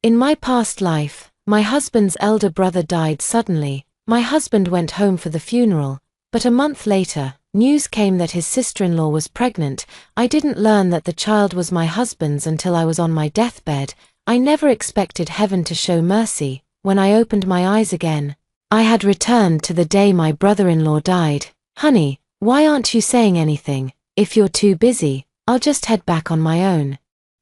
In my past life, my husband's elder brother died suddenly. My husband went home for the funeral, but a month later, news came that his sister-in-law was pregnant. I didn't learn that the child was my husband's until I was on my deathbed. I never expected heaven to show mercy. When I opened my eyes again, I had returned to the day my brother-in-law died. Honey, why aren't you saying anything? If you're too busy, I'll just head back on my own.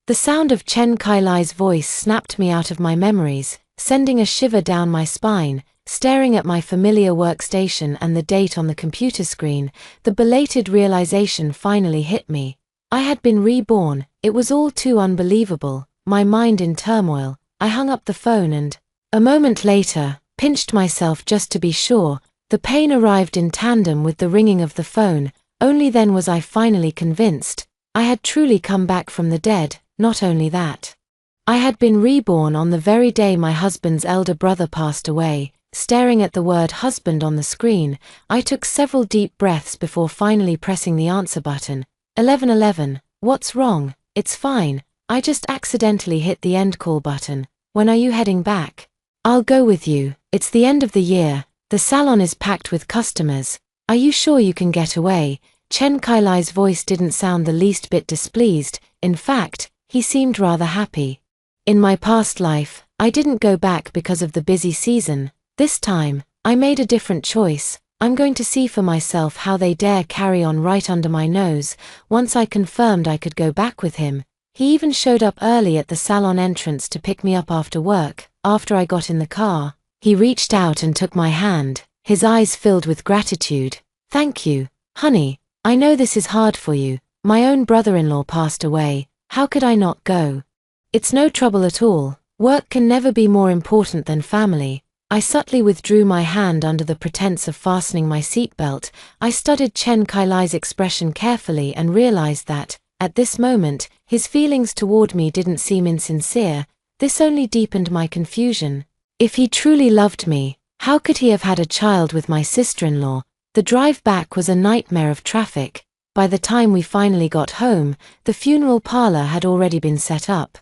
The sound of Chen Kailai's voice snapped me out of my memories, sending a shiver down my spine. Staring at my familiar workstation and the date on the computer screen, the belated realization finally hit me. I had been reborn. It was all too unbelievable, my mind in turmoil. I hung up the phone and, a moment later, pinched myself just to be sure. The pain arrived in tandem with the ringing of the phone. Only then was I finally convinced I had truly come back from the dead. Not only that, I had been reborn on the very day my husband's elder brother passed away. Staring at the word husband on the screen, I took several deep breaths before finally pressing the answer button. 1111, what's wrong? It's fine. I just accidentally hit the end call button. When are you heading back? I'll go with you. It's the end of the year. The salon is packed with customers. Are you sure you can get away? Chen Kailai's voice didn't sound the least bit displeased. In fact, he seemed rather happy. In my past life, I didn't go back because of the busy season. This time, I made a different choice. I'm going to see for myself how they dare carry on right under my nose. Once I confirmed I could go back with him, he even showed up early at the salon entrance to pick me up after work. After I got in the car, he reached out and took my hand, his eyes filled with gratitude. Thank you, honey. I know this is hard for you. My own brother-in-law passed away. How could I not go? It's no trouble at all. Work can never be more important than family. I subtly withdrew my hand under the pretense of fastening my seatbelt. I studied Chen Kailai's expression carefully and realized that, at this moment, his feelings toward me didn't seem insincere. This only deepened my confusion. If he truly loved me, how could he have had a child with my sister-in-law? The drive back was a nightmare of traffic. By the time we finally got home, the funeral parlor had already been set up.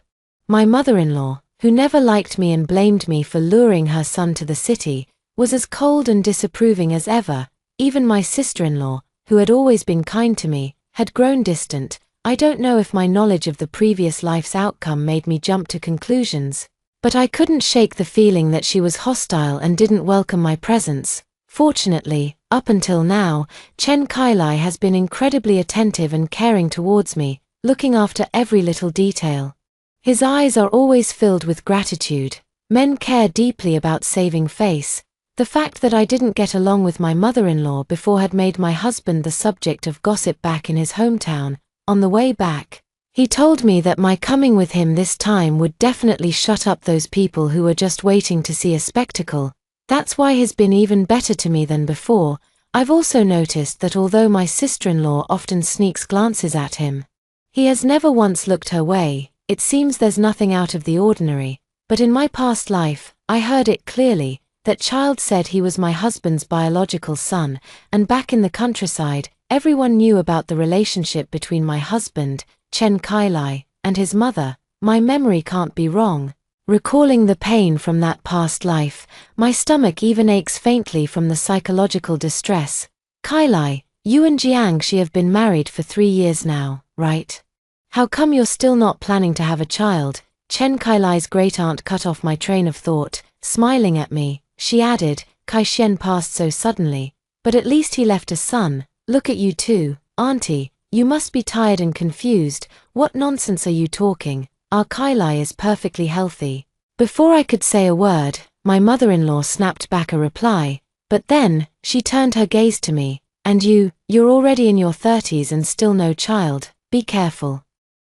My mother-in-law, who never liked me and blamed me for luring her son to the city, was as cold and disapproving as ever. Even my sister-in-law, who had always been kind to me, had grown distant. I don't know if my knowledge of the previous life's outcome made me jump to conclusions, but I couldn't shake the feeling that she was hostile and didn't welcome my presence. Fortunately, up until now, Chen Kailai has been incredibly attentive and caring towards me, looking after every little detail. His eyes are always filled with gratitude. Men care deeply about saving face. The fact that I didn't get along with my mother-in-law before had made my husband the subject of gossip back in his hometown. On the way back, he told me that my coming with him this time would definitely shut up those people who were just waiting to see a spectacle. That's why he's been even better to me than before. I've also noticed that although my sister-in-law often sneaks glances at him, he has never once looked her way. It seems there's nothing out of the ordinary, but in my past life, I heard it clearly. That child said he was my husband's biological son, and back in the countryside, everyone knew about the relationship between my husband, Chen Kailai, and his mother. My memory can't be wrong. Recalling the pain from that past life, my stomach even aches faintly from the psychological distress. Kailai, you and Jiangxi have been married for 3 years now, right? How come you're still not planning to have a child? Chen Kailai's great-aunt cut off my train of thought. Smiling at me, she added, Kai Xian passed so suddenly, but at least he left a son. Look at you too, auntie, you must be tired and confused. What nonsense are you talking? Our Kailai is perfectly healthy. Before I could say a word, my mother-in-law snapped back a reply, but then, she turned her gaze to me. And you're already in your 30s and still no child. Be careful.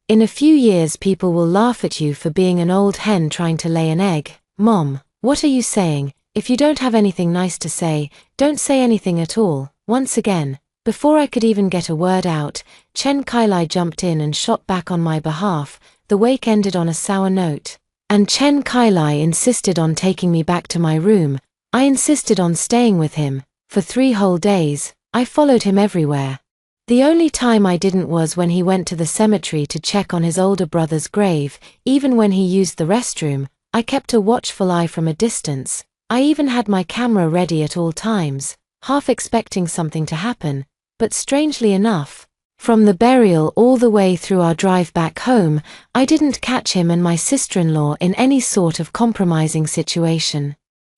In a few years people will laugh at you for being an old hen trying to lay an egg. Mom, what are you saying? If you don't have anything nice to say, don't say anything at all. Once again, before I could even get a word out, Chen Kailai jumped in and shot back on my behalf. The wake ended on a sour note. And Chen Kailai insisted on taking me back to my room. I insisted on staying with him. For 3 whole days, I followed him everywhere. The only time I didn't was when he went to the cemetery to check on his older brother's grave. Even when he used the restroom, I kept a watchful eye from a distance. I even had my camera ready at all times, half expecting something to happen, but strangely enough, from the burial all the way through our drive back home, I didn't catch him and my sister-in-law in any sort of compromising situation.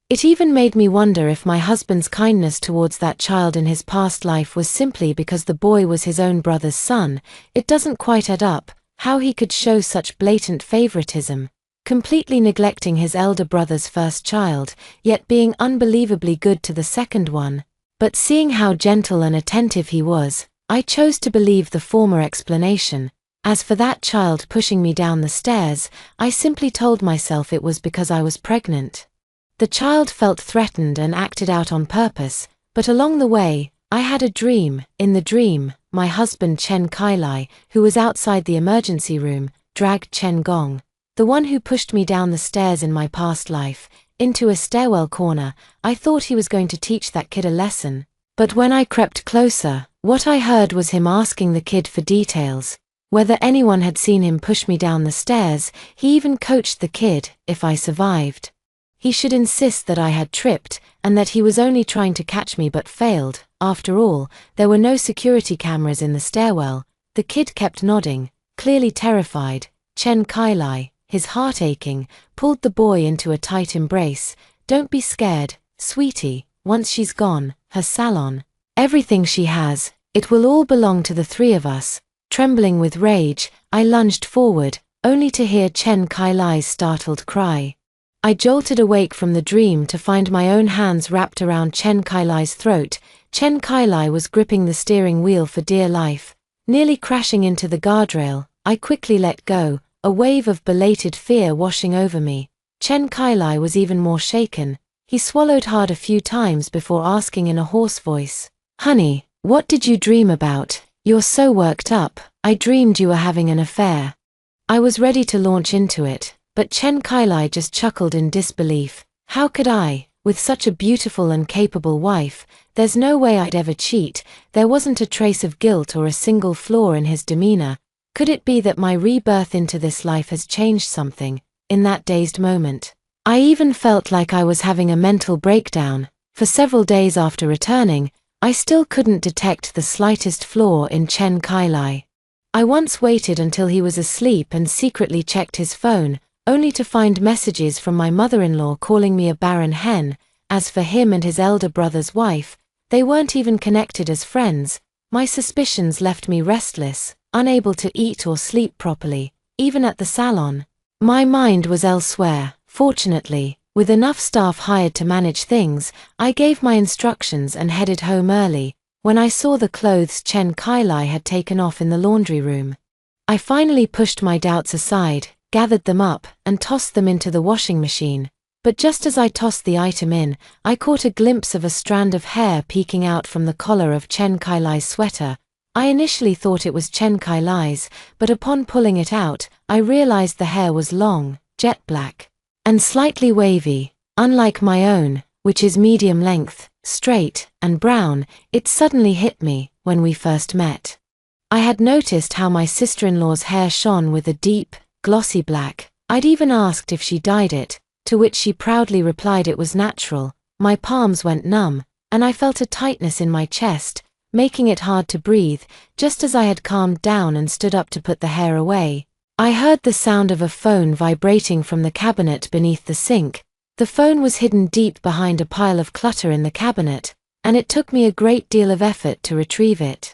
It even made me wonder if my husband's kindness towards that child in his past life was simply because the boy was his own brother's son. It doesn't quite add up, how he could show such blatant favoritism, completely neglecting his elder brother's first child, yet being unbelievably good to the second one. But seeing how gentle and attentive he was, I chose to believe the former explanation. As for that child pushing me down the stairs, I simply told myself it was because I was pregnant. The child felt threatened and acted out on purpose, but along the way, I had a dream. In the dream, my husband Chen Kailai, who was outside the emergency room, dragged Chen Gong, the one who pushed me down the stairs in my past life, into a stairwell corner. I thought he was going to teach that kid a lesson, but when I crept closer, what I heard was him asking the kid for details, whether anyone had seen him push me down the stairs. He even coached the kid, if I survived, he should insist that I had tripped, and that he was only trying to catch me but failed. After all, there were no security cameras in the stairwell. The kid kept nodding, clearly terrified. Chen Kailai, his heart aching, pulled the boy into a tight embrace. "Don't be scared, sweetie. Once she's gone, her salon, everything she has, it will all belong to the three of us." Trembling with rage, I lunged forward, only to hear Chen Kailai's startled cry. I jolted awake from the dream to find my own hands wrapped around Chen Kailai's throat. Chen Kailai was gripping the steering wheel for dear life, nearly crashing into the guardrail. I quickly let go, a wave of belated fear washing over me. Chen Kailai was even more shaken. He swallowed hard a few times before asking in a hoarse voice, "Honey, what did you dream about? You're so worked up." "I dreamed you were having an affair." I was ready to launch into it, but Chen Kailai just chuckled in disbelief. How could I, with such a beautiful and capable wife? There's no way I'd ever cheat. There wasn't a trace of guilt or a single flaw in his demeanor. Could it be that my rebirth into this life has changed something? In that dazed moment, I even felt like I was having a mental breakdown. For several days after returning, I still couldn't detect the slightest flaw in Chen Kailai. I once waited until he was asleep and secretly checked his phone, only to find messages from my mother-in-law calling me a barren hen. As for him and his elder brother's wife, they weren't even connected as friends. My suspicions left me restless, unable to eat or sleep properly, even at the salon. My mind was elsewhere. Fortunately, with enough staff hired to manage things, I gave my instructions and headed home early. When I saw the clothes Chen Kailai had taken off in the laundry room, I finally pushed my doubts aside, gathered them up, and tossed them into the washing machine. But just as I tossed the item in, I caught a glimpse of a strand of hair peeking out from the collar of Chen Kailai's sweater. I initially thought it was Chen Kailai's, but upon pulling it out, I realized the hair was long, jet black, and slightly wavy. Unlike my own, which is medium length, straight, and brown. It suddenly hit me, when we first met, I had noticed how my sister-in-law's hair shone with a deep, glossy black. I'd even asked if she dyed it, to which she proudly replied it was natural. My palms went numb, and I felt a tightness in my chest, making it hard to breathe. Just as I had calmed down and stood up to put the hair away, I heard the sound of a phone vibrating from the cabinet beneath the sink. The phone was hidden deep behind a pile of clutter in the cabinet, and it took me a great deal of effort to retrieve it.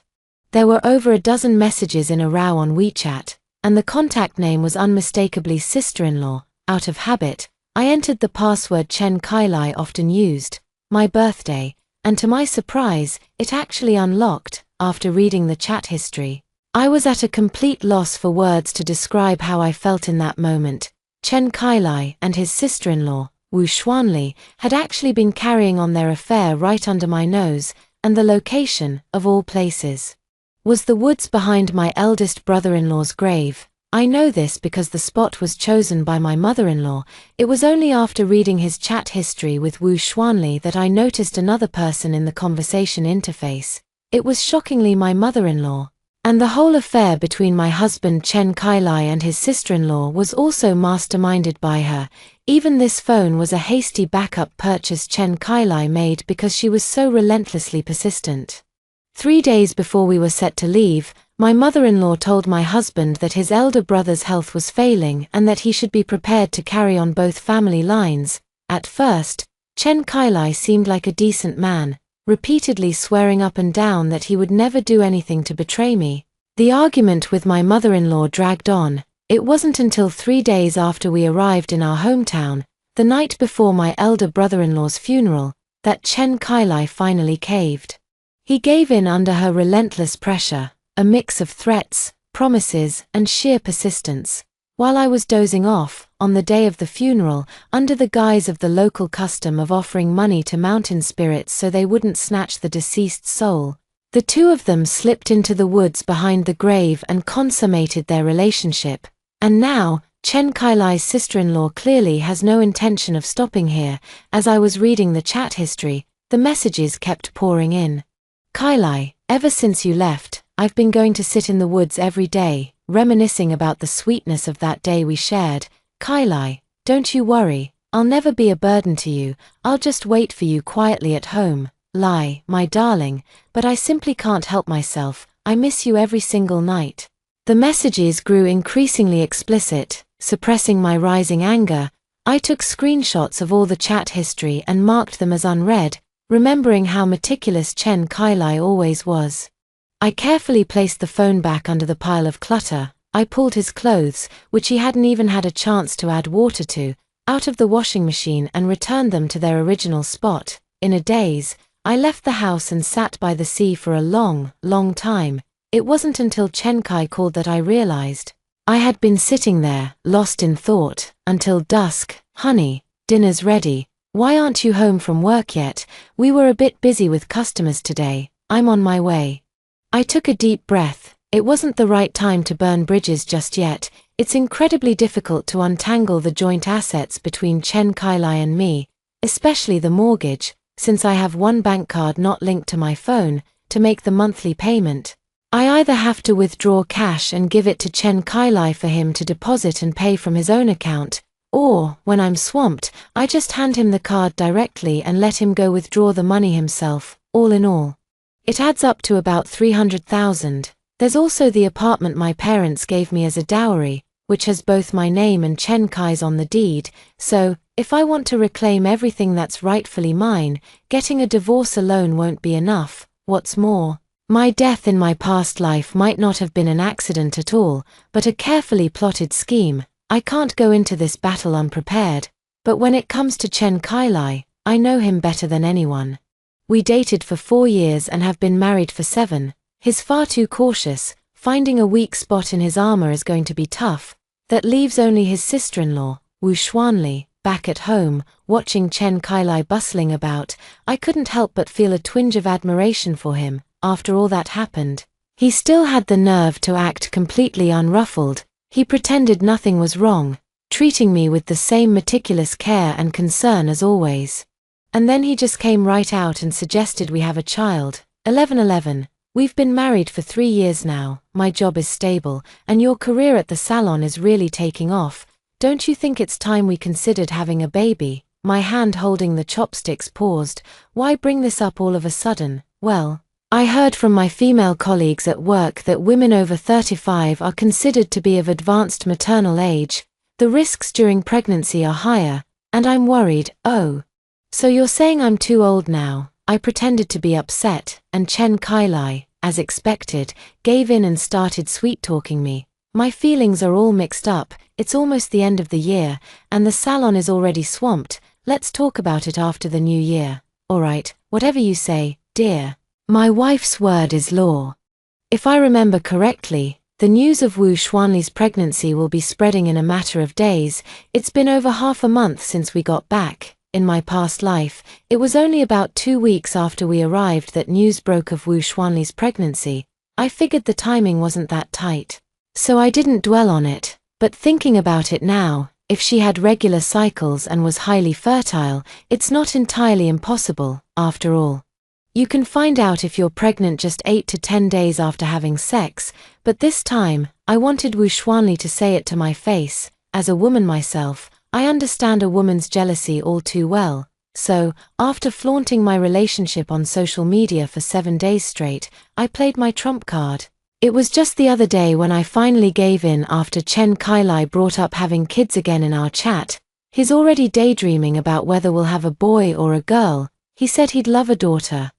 There were over a dozen messages in a row on WeChat, and the contact name was unmistakably sister-in-law. Out of habit, I entered the password Chen Kailai often used, my birthday, and to my surprise, it actually unlocked. After reading the chat history, I was at a complete loss for words to describe how I felt in that moment. Chen Kailai and his sister-in-law, Wu Xuanli, had actually been carrying on their affair right under my nose, and the location, of all places, was the woods behind my eldest brother-in-law's grave. I know this because the spot was chosen by my mother-in-law. It was only after reading his chat history with Wu Xuanli that I noticed another person in the conversation interface. It was shockingly my mother-in-law. And the whole affair between my husband Chen Kailai and his sister-in-law was also masterminded by her. Even this phone was a hasty backup purchase Chen Kailai made because she was so relentlessly persistent. 3 days before we were set to leave, my mother-in-law told my husband that his elder brother's health was failing and that he should be prepared to carry on both family lines. At first, Chen Kailai seemed like a decent man, repeatedly swearing up and down that he would never do anything to betray me. The argument with my mother-in-law dragged on. It wasn't until 3 days after we arrived in our hometown, the night before my elder brother-in-law's funeral, that Chen Kailai finally caved. He gave in under her relentless pressure, a mix of threats, promises, and sheer persistence. While I was dozing off, on the day of the funeral, under the guise of the local custom of offering money to mountain spirits so they wouldn't snatch the deceased's soul, the two of them slipped into the woods behind the grave and consummated their relationship. And now, Chen Kailai's sister-in-law clearly has no intention of stopping here. As I was reading the chat history, the messages kept pouring in. Kailai, ever since you left, I've been going to sit in the woods every day, reminiscing about the sweetness of that day we shared. Kailai, don't you worry, I'll never be a burden to you, I'll just wait for you quietly at home. Lai, my darling, but I simply can't help myself, I miss you every single night. The messages grew increasingly explicit, suppressing my rising anger. I took screenshots of all the chat history and marked them as unread, remembering how meticulous Chen Kailai always was. I carefully placed the phone back under the pile of clutter. I pulled his clothes, which he hadn't even had a chance to add water to, out of the washing machine and returned them to their original spot. In a daze, I left the house and sat by the sea for a long, long time. It wasn't until Chen Kai called that I realized. I had been sitting there, lost in thought, until dusk. Honey, dinner's ready. Why aren't you home from work yet? We were a bit busy with customers today. I'm on my way. I took a deep breath. It wasn't the right time to burn bridges just yet. It's incredibly difficult to untangle the joint assets between Chen Kailai and me, especially the mortgage, since I have one bank card not linked to my phone, to make the monthly payment. I either have to withdraw cash and give it to Chen Kailai for him to deposit and pay from his own account, or, when I'm swamped, I just hand him the card directly and let him go withdraw the money himself. All in all, it adds up to about 300,000. There's also the apartment my parents gave me as a dowry, which has both my name and Chen Kai's on the deed, so, if I want to reclaim everything that's rightfully mine, getting a divorce alone won't be enough. What's more, my death in my past life might not have been an accident at all, but a carefully plotted scheme. I can't go into this battle unprepared, but when it comes to Chen Kailai, I know him better than anyone. We dated for 4 years and have been married for 7. He's far too cautious, finding a weak spot in his armor is going to be tough. That leaves only his sister-in-law, Wu Xuanli, back at home, watching Chen Kailai bustling about. I couldn't help but feel a twinge of admiration for him. After all that happened, he still had the nerve to act completely unruffled. He pretended nothing was wrong, treating me with the same meticulous care and concern as always. And then he just came right out and suggested we have a child. 11. We've been married for 3 years now, my job is stable, and your career at the salon is really taking off. Don't you think it's time we considered having a baby? My hand holding the chopsticks paused. Why bring this up all of a sudden? Well, I heard from my female colleagues at work that women over 35 are considered to be of advanced maternal age. The risks during pregnancy are higher, and I'm worried. Oh. So you're saying I'm too old now? I pretended to be upset, and Chen Kailai, as expected, gave in and started sweet-talking me. My feelings are all mixed up. It's almost the end of the year, and the salon is already swamped. Let's talk about it after the new year. Alright, whatever you say, dear. My wife's word is law. If I remember correctly, the news of Wu Xuanli's pregnancy will be spreading in a matter of days. It's been over half a month since we got back. In my past life, it was only about 2 weeks after we arrived that news broke of Wu Xuanli's pregnancy. I figured the timing wasn't that tight, so I didn't dwell on it. But thinking about it now, if she had regular cycles and was highly fertile, it's not entirely impossible, after all. You can find out if you're pregnant just 8 to 10 days after having sex, but this time, I wanted Wu Xuanli to say it to my face. As a woman myself, I understand a woman's jealousy all too well. So, after flaunting my relationship on social media for 7 days straight, I played my trump card. It was just the other day when I finally gave in after Chen Kailai brought up having kids again in our chat. He's already daydreaming about whether we'll have a boy or a girl. He said he'd love a daughter,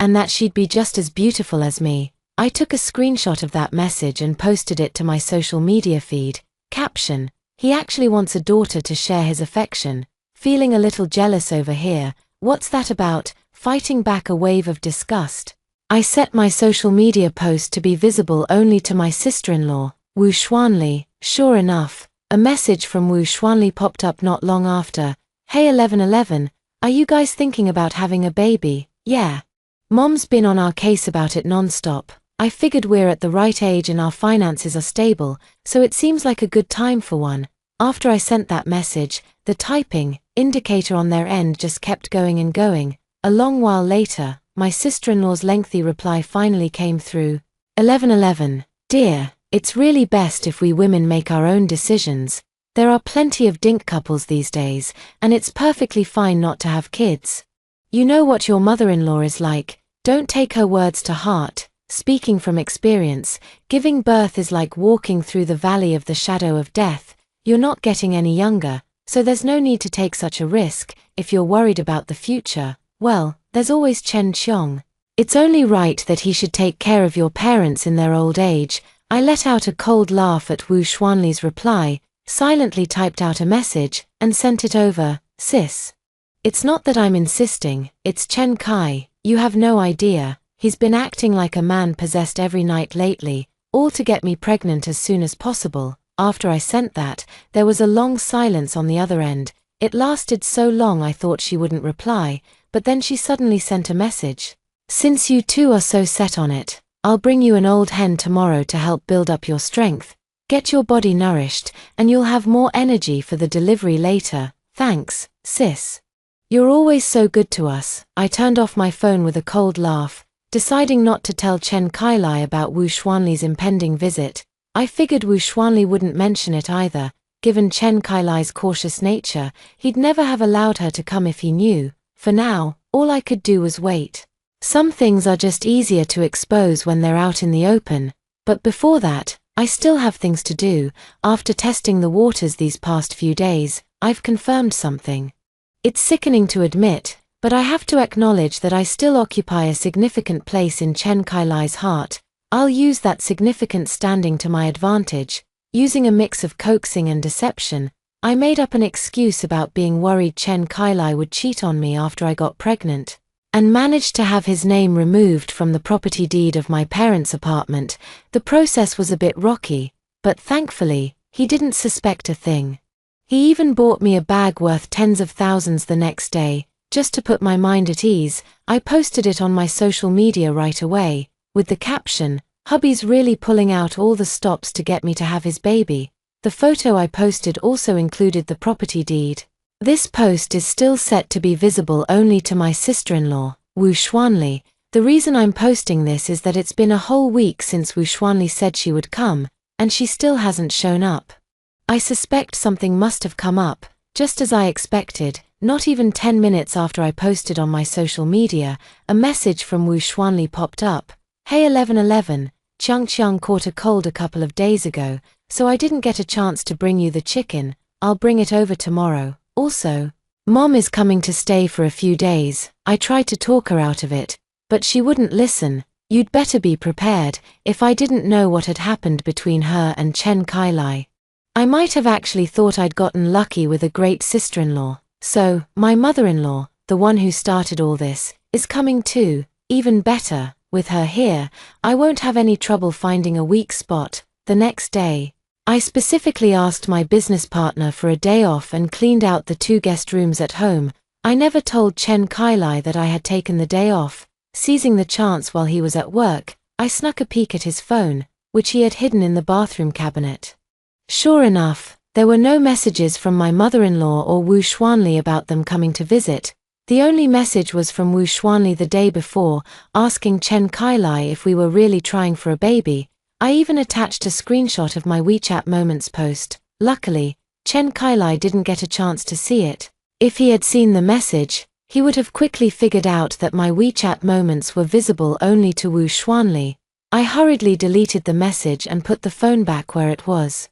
and that she'd be just as beautiful as me. I took a screenshot of that message and posted it to my social media feed. Caption: he actually wants a daughter to share his affection. Feeling a little jealous over here. What's that about? Fighting back a wave of disgust. I set my social media post to be visible only to my sister-in-law, Wu Xuanli. Sure enough, a message from Wu Xuanli popped up not long after. Hey 1111, are you guys thinking about having a baby? Yeah. Mom's been on our case about it non-stop. I figured we're at the right age and our finances are stable, so it seems like a good time for one. After I sent that message, the typing indicator on their end just kept going and going. A long while later, my sister-in-law's lengthy reply finally came through. 1111, dear, it's really best if we women make our own decisions. There are plenty of dink couples these days, and it's perfectly fine not to have kids. You know what your mother-in-law is like. Don't take her words to heart. Speaking from experience, giving birth is like walking through the valley of the shadow of death. You're not getting any younger, so there's no need to take such a risk. If you're worried about the future, well, there's always Chen Qiong. It's only right that he should take care of your parents in their old age. I let out a cold laugh at Wu Xuanli's reply, silently typed out a message, and sent it over. Sis. It's not that I'm insisting, it's Chen Kai. You have no idea. He's been acting like a man possessed every night lately, all to get me pregnant as soon as possible. After I sent that, there was a long silence on the other end. It lasted so long I thought she wouldn't reply, but then she suddenly sent a message. Since you two are so set on it, I'll bring you an old hen tomorrow to help build up your strength. Get your body nourished, and you'll have more energy for the delivery later. Thanks, sis. You're always so good to us. I turned off my phone with a cold laugh, deciding not to tell Chen Kailai about Wu Xuanli's impending visit. I figured Wu Xuanli wouldn't mention it either. Given Chen Kailai's cautious nature, he'd never have allowed her to come if he knew. For now, all I could do was wait. Some things are just easier to expose when they're out in the open, but before that, I still have things to do. After testing the waters these past few days, I've confirmed something. It's sickening to admit, but I have to acknowledge that I still occupy a significant place in Chen Kailai's heart. I'll use that significant standing to my advantage. Using a mix of coaxing and deception, I made up an excuse about being worried Chen Kailai would cheat on me after I got pregnant, and managed to have his name removed from the property deed of my parents' apartment. The process was a bit rocky, but thankfully, he didn't suspect a thing. He even bought me a bag worth tens of thousands the next day. Just to put my mind at ease, I posted it on my social media right away, with the caption, "Hubby's really pulling out all the stops to get me to have his baby." The photo I posted also included the property deed. This post is still set to be visible only to my sister-in-law, Wu Xuanli. The reason I'm posting this is that it's been a whole week since Wu Xuanli said she would come, and she still hasn't shown up. I suspect something must have come up, just as I expected. Not even 10 minutes after I posted on my social media, a message from Wu Xuanli popped up. Hey 1111, Qiang caught a cold a couple of days ago, so I didn't get a chance to bring you the chicken. I'll bring it over tomorrow. Also, Mom is coming to stay for a few days. I tried to talk her out of it, but she wouldn't listen. You'd better be prepared if I didn't know what had happened between her and Chen Kailai. I might have actually thought I'd gotten lucky with a great sister-in-law. So, my mother-in-law, the one who started all this, is coming too. Even better, with her here, I won't have any trouble finding a weak spot. The next day, I specifically asked my business partner for a day off and cleaned out the 2 guest rooms at home. I never told Chen Kailai that I had taken the day off. Seizing the chance while he was at work, I snuck a peek at his phone, which he had hidden in the bathroom cabinet. Sure enough, there were no messages from my mother-in-law or Wu Xuanli about them coming to visit. The only message was from Wu Xuanli the day before, asking Chen Kailai if we were really trying for a baby. I even attached a screenshot of my WeChat Moments post. Luckily, Chen Kailai didn't get a chance to see it. If he had seen the message, he would have quickly figured out that my WeChat Moments were visible only to Wu Xuanli. I hurriedly deleted the message and put the phone back where it was.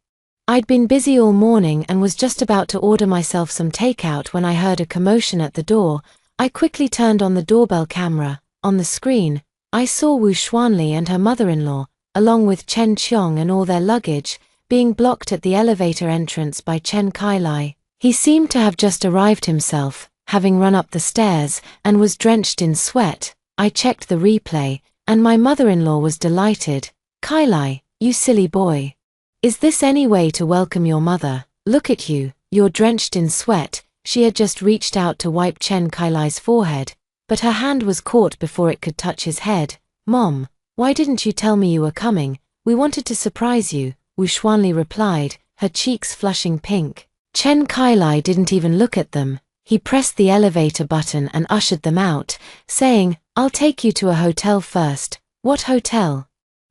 I'd been busy all morning and was just about to order myself some takeout when I heard a commotion at the door. I quickly turned on the doorbell camera. On the screen, I saw Wu Xuanli and her mother-in-law, along with Chen Qiong and all their luggage, being blocked at the elevator entrance by Chen Kailai. He seemed to have just arrived himself, having run up the stairs, and was drenched in sweat. I checked the replay, and my mother-in-law was delighted. "Kailai, you silly boy. Is this any way to welcome your mother? Look at you, you're drenched in sweat." She had just reached out to wipe Chen Kailai's forehead, but her hand was caught before it could touch his head. "Mom, why didn't you tell me you were coming? We wanted to surprise you," Wu Xuanli replied, her cheeks flushing pink. Chen Kailai didn't even look at them. He pressed the elevator button and ushered them out, saying, "I'll take you to a hotel first." "What hotel?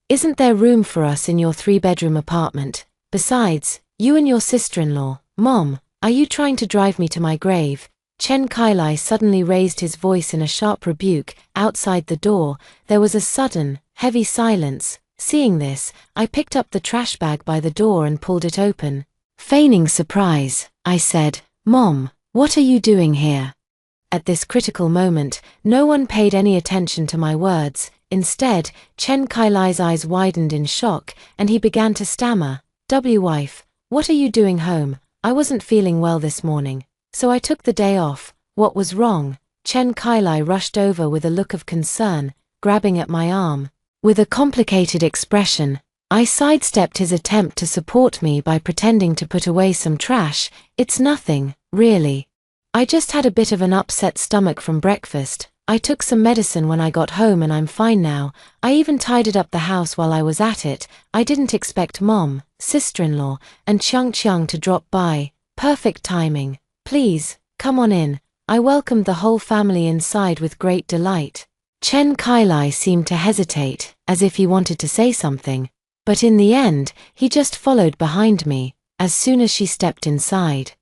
Isn't there room for us in your 3-bedroom apartment? Besides, you and your sister-in-law." "Mom, are you trying to drive me to my grave?" Chen Kailai suddenly raised his voice in a sharp rebuke. Outside the door, there was a sudden, heavy silence. Seeing this, I picked up the trash bag by the door and pulled it open. Feigning surprise, I said, "Mom, what are you doing here?" At this critical moment, no one paid any attention to my words. Instead, Chen Kailai's eyes widened in shock, and he began to stammer. "Wife, what are you doing home? I wasn't feeling well this morning, so I took the day off." "What was wrong?" Chen Kailai rushed over with a look of concern, grabbing at my arm. With a complicated expression, I sidestepped his attempt to support me by pretending to put away some trash. "It's nothing, really. I just had a bit of an upset stomach from breakfast. I took some medicine when I got home and I'm fine now. I even tidied up the house while I was at it." I didn't expect Mom, sister-in-law, and Qiang to drop by. Perfect timing. "Please, come on in." I welcomed the whole family inside with great delight. Chen Kailai seemed to hesitate, as if he wanted to say something, but in the end, he just followed behind me, as soon as she stepped inside.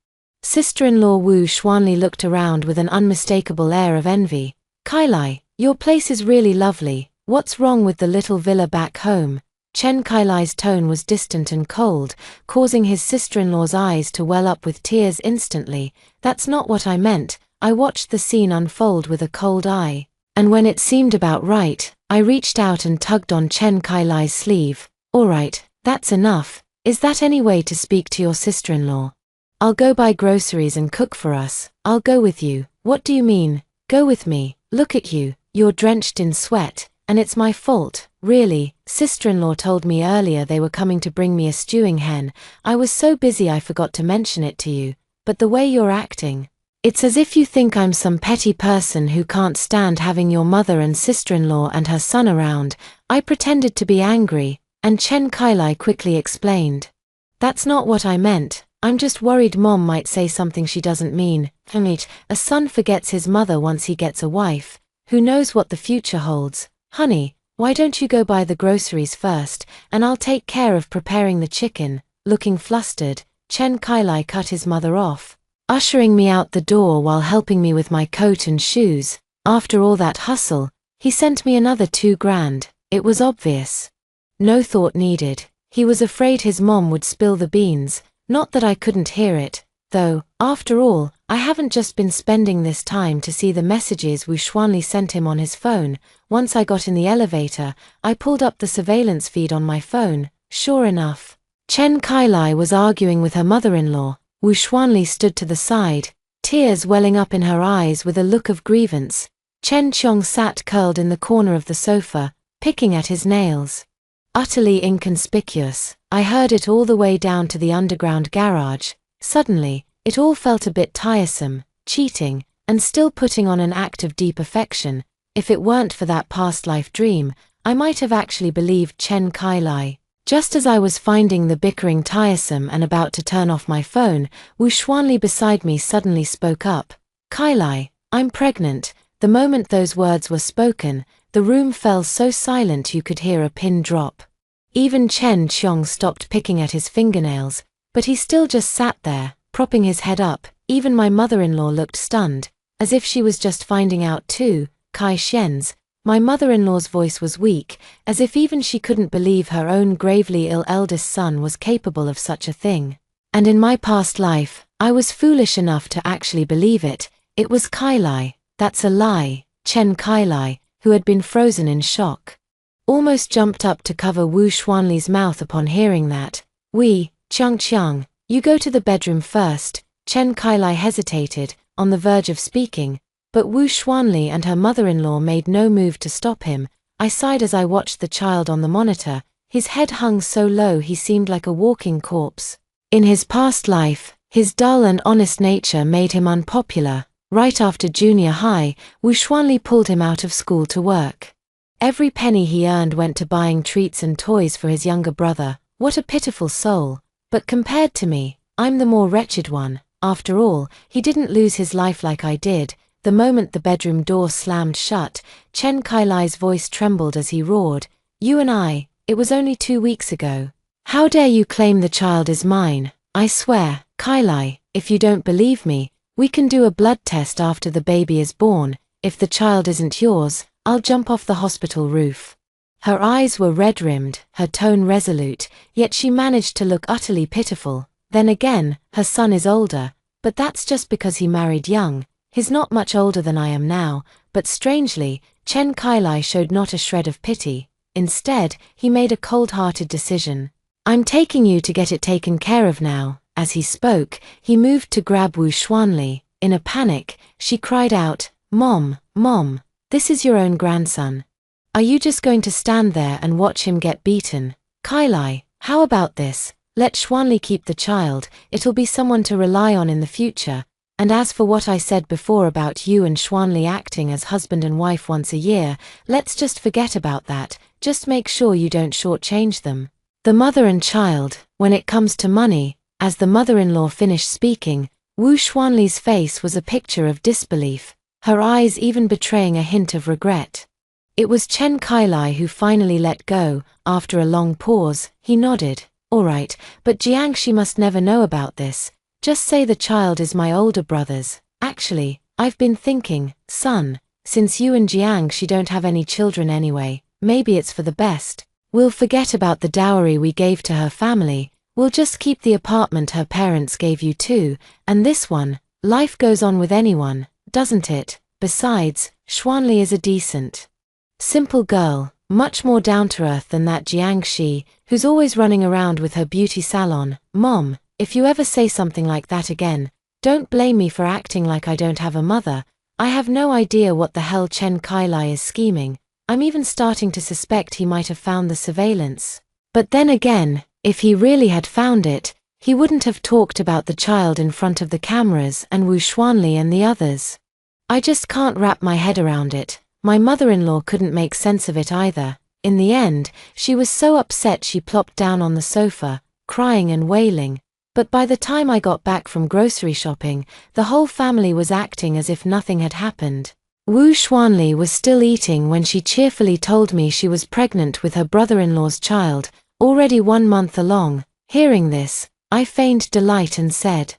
Sister-in-law Wu Xuanli looked around with an unmistakable air of envy. "Kailai, your place is really lovely. What's wrong with the little villa back home?" Chen Kailai's tone was distant and cold, causing his sister-in-law's eyes to well up with tears instantly. "That's not what I meant." I watched the scene unfold with a cold eye, and when it seemed about right, I reached out and tugged on Chen Kailai's sleeve. "All right, that's enough. Is that any way to speak to your sister-in-law? I'll go buy groceries and cook for us." "I'll go with you." "What do you mean, go with me? Look at you, you're drenched in sweat, and it's my fault." "Really, sister-in-law told me earlier they were coming to bring me a stewing hen. I was so busy I forgot to mention it to you, but the way you're acting, it's as if you think I'm some petty person who can't stand having your mother and sister-in-law and her son around." I pretended to be angry, and Chen Kailai quickly explained. "That's not what I meant. I'm just worried Mom might say something she doesn't mean. A son forgets his mother once he gets a wife. Who knows what the future holds? Honey, why don't you go buy the groceries first, and I'll take care of preparing the chicken." Looking flustered, Chen Kailai cut his mother off, ushering me out the door while helping me with my coat and shoes. After all that hustle, he sent me another 2 grand. It was obvious. No thought needed. He was afraid his mom would spill the beans. Not that I couldn't hear it, though. After all, I haven't just been spending this time to see the messages Wu Xuanli sent him on his phone. Once I got in the elevator, I pulled up the surveillance feed on my phone. Sure enough, Chen Kailai was arguing with her mother-in-law. Wu Xuanli stood to the side, tears welling up in her eyes with a look of grievance. Chen Qiong sat curled in the corner of the sofa, picking at his nails. Utterly inconspicuous, I heard it all the way down to the underground garage. Suddenly, it all felt a bit tiresome, cheating, and still putting on an act of deep affection. If it weren't for that past life dream, I might have actually believed Chen Kailai. Just as I was finding the bickering tiresome and about to turn off my phone, Wu Xuanli beside me suddenly spoke up. "Kailai, I'm pregnant." The moment those words were spoken, the room fell so silent you could hear a pin drop. Even Chen Qiong stopped picking at his fingernails, but he still just sat there, propping his head up. Even my mother-in-law looked stunned, as if she was just finding out too. Kai Xian's, my mother-in-law's voice was weak, as if even she couldn't believe her own gravely ill eldest son was capable of such a thing. And in my past life, I was foolish enough to actually believe it. It was Kai Lai. "That's a lie." Chen Kai Lai, who had been frozen in shock, almost jumped up to cover Wu Xuanli's mouth upon hearing that. Qiang, you go to the bedroom first." Chen Kai Lai hesitated, on the verge of speaking, but Wu Xuanli and her mother-in-law made no move to stop him. I sighed as I watched the child on the monitor. His head hung so low he seemed like a walking corpse. In his past life, his dull and honest nature made him unpopular. Right after junior high, Wu Xuanli pulled him out of school to work. Every penny he earned went to buying treats and toys for his younger brother. What a pitiful soul. But compared to me, I'm the more wretched one. After all, he didn't lose his life like I did. The moment the bedroom door slammed shut, Chen Kai Lai's voice trembled as he roared, "You and I, it was only 2 weeks ago. How dare you claim the child is mine? I swear, Kai Lai, if you don't believe me, we can do a blood test after the baby is born. If the child isn't yours, I'll jump off the hospital roof." Her eyes were red-rimmed, her tone resolute, yet she managed to look utterly pitiful. Then again, her son is older, but that's just because he married young. He's not much older than I am now, but strangely, Chen Kai Lai showed not a shred of pity. Instead, he made a cold-hearted decision. "I'm taking you to get it taken care of now." As he spoke, he moved to grab Wu Xuanli. In a panic, she cried out, Mom, this is your own grandson. Are you just going to stand there and watch him get beaten?" "Kai Lai, how about this? Let Xuanli keep the child, it'll be someone to rely on in the future. And as for what I said before about you and Xuanli acting as husband and wife once a year, let's just forget about that. Just make sure you don't shortchange them. The mother and child, when it comes to money." As the mother-in-law finished speaking, Wu Xuanli's face was a picture of disbelief, her eyes even betraying a hint of regret. It was Chen Kai Lai who finally let go. After a long pause, he nodded. "All right, but Jiangxi must never know about this. Just say the child is my older brother's. Actually, I've been thinking, son, since you and Jiangxi don't have any children anyway, maybe it's for the best. We'll forget about the dowry we gave to her family. We'll just keep the apartment her parents gave you too, and this one. Life goes on with anyone, doesn't it? Besides, Xuanli is a decent, simple girl, much more down-to-earth than that Jiangxi, who's always running around with her beauty salon. Mom, if you ever say something like that again, don't blame me for acting like I don't have a mother. I have no idea what the hell Chen Kai Lai is scheming. I'm even starting to suspect he might have found the surveillance. But then again, if he really had found it, he wouldn't have talked about the child in front of the cameras and Wu Xuanli and the others. I just can't wrap my head around it. My mother-in-law couldn't make sense of it either. In the end, she was so upset she plopped down on the sofa, crying and wailing. But by the time I got back from grocery shopping, the whole family was acting as if nothing had happened. Wu Xuanli was still eating when she cheerfully told me she was pregnant with her brother-in-law's child, already 1 month along. Hearing this, I feigned delight and said,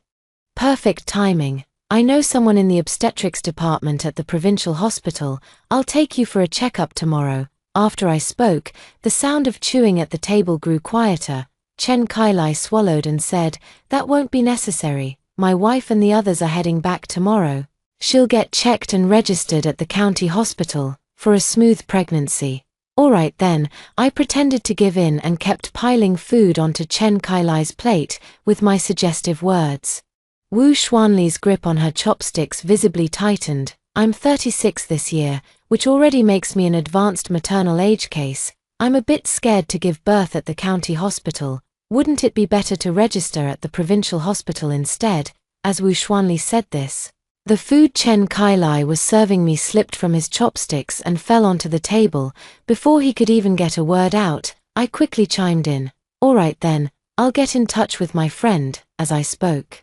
"Perfect timing. I know someone in the obstetrics department at the provincial hospital. I'll take you for a checkup tomorrow." After I spoke, the sound of chewing at the table grew quieter. Chen Kai Lai swallowed and said, "That won't be necessary. My wife and the others are heading back tomorrow. She'll get checked and registered at the county hospital for a smooth pregnancy." All right then, I pretended to give in and kept piling food onto Chen Kai Lai's plate with my suggestive words. Wu Xuanli's grip on her chopsticks visibly tightened. "I'm 36 this year, which already makes me an advanced maternal age case. I'm a bit scared to give birth at the county hospital. Wouldn't it be better to register at the provincial hospital instead?" As Wu Xuanli said this, the food Chen Kai Lai was serving me slipped from his chopsticks and fell onto the table. Before he could even get a word out, I quickly chimed in. "All right then, I'll get in touch with my friend." As I spoke,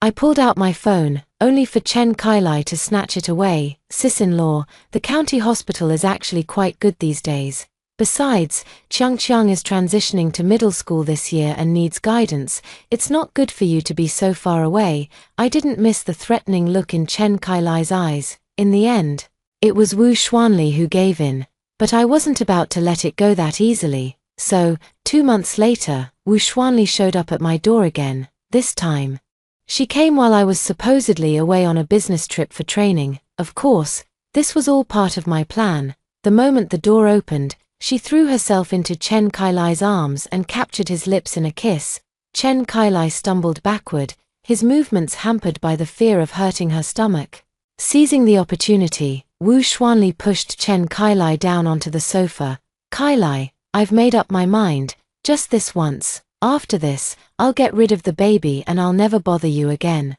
I pulled out my phone, only for Chen Kailai to snatch it away. Sis-in-law, the county hospital is actually quite good these days. Besides, Qiang is transitioning to middle school this year and needs guidance. It's not good for you to be so far away. I didn't miss the threatening look in Chen Kailai's eyes. In the end, it was Wu Xuanli who gave in. But I wasn't about to let it go that easily. So, 2 months later, Wu Xuanli showed up at my door again. This time, she came while I was supposedly away on a business trip for training. Of course, this was all part of my plan. The moment the door opened, she threw herself into Chen Kailai's arms and captured his lips in a kiss. Chen Kailai stumbled backward, his movements hampered by the fear of hurting her stomach. Seizing the opportunity, Wu Xuanli pushed Chen Kailai down onto the sofa. "Kailai, I've made up my mind, just this once. After this, I'll get rid of the baby and I'll never bother you again."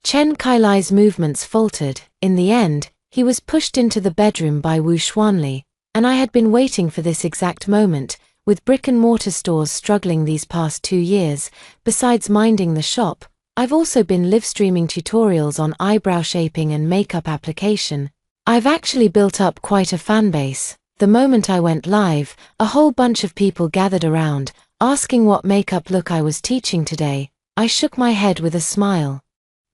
Chen Kailai's movements faltered. In the end, he was pushed into the bedroom by Wu Xuanli. And I had been waiting for this exact moment, with brick-and-mortar stores struggling these past 2 years. Besides minding the shop, I've also been live-streaming tutorials on eyebrow shaping and makeup application. I've actually built up quite a fanbase. The moment I went live, a whole bunch of people gathered around, asking what makeup look I was teaching today. I shook my head with a smile.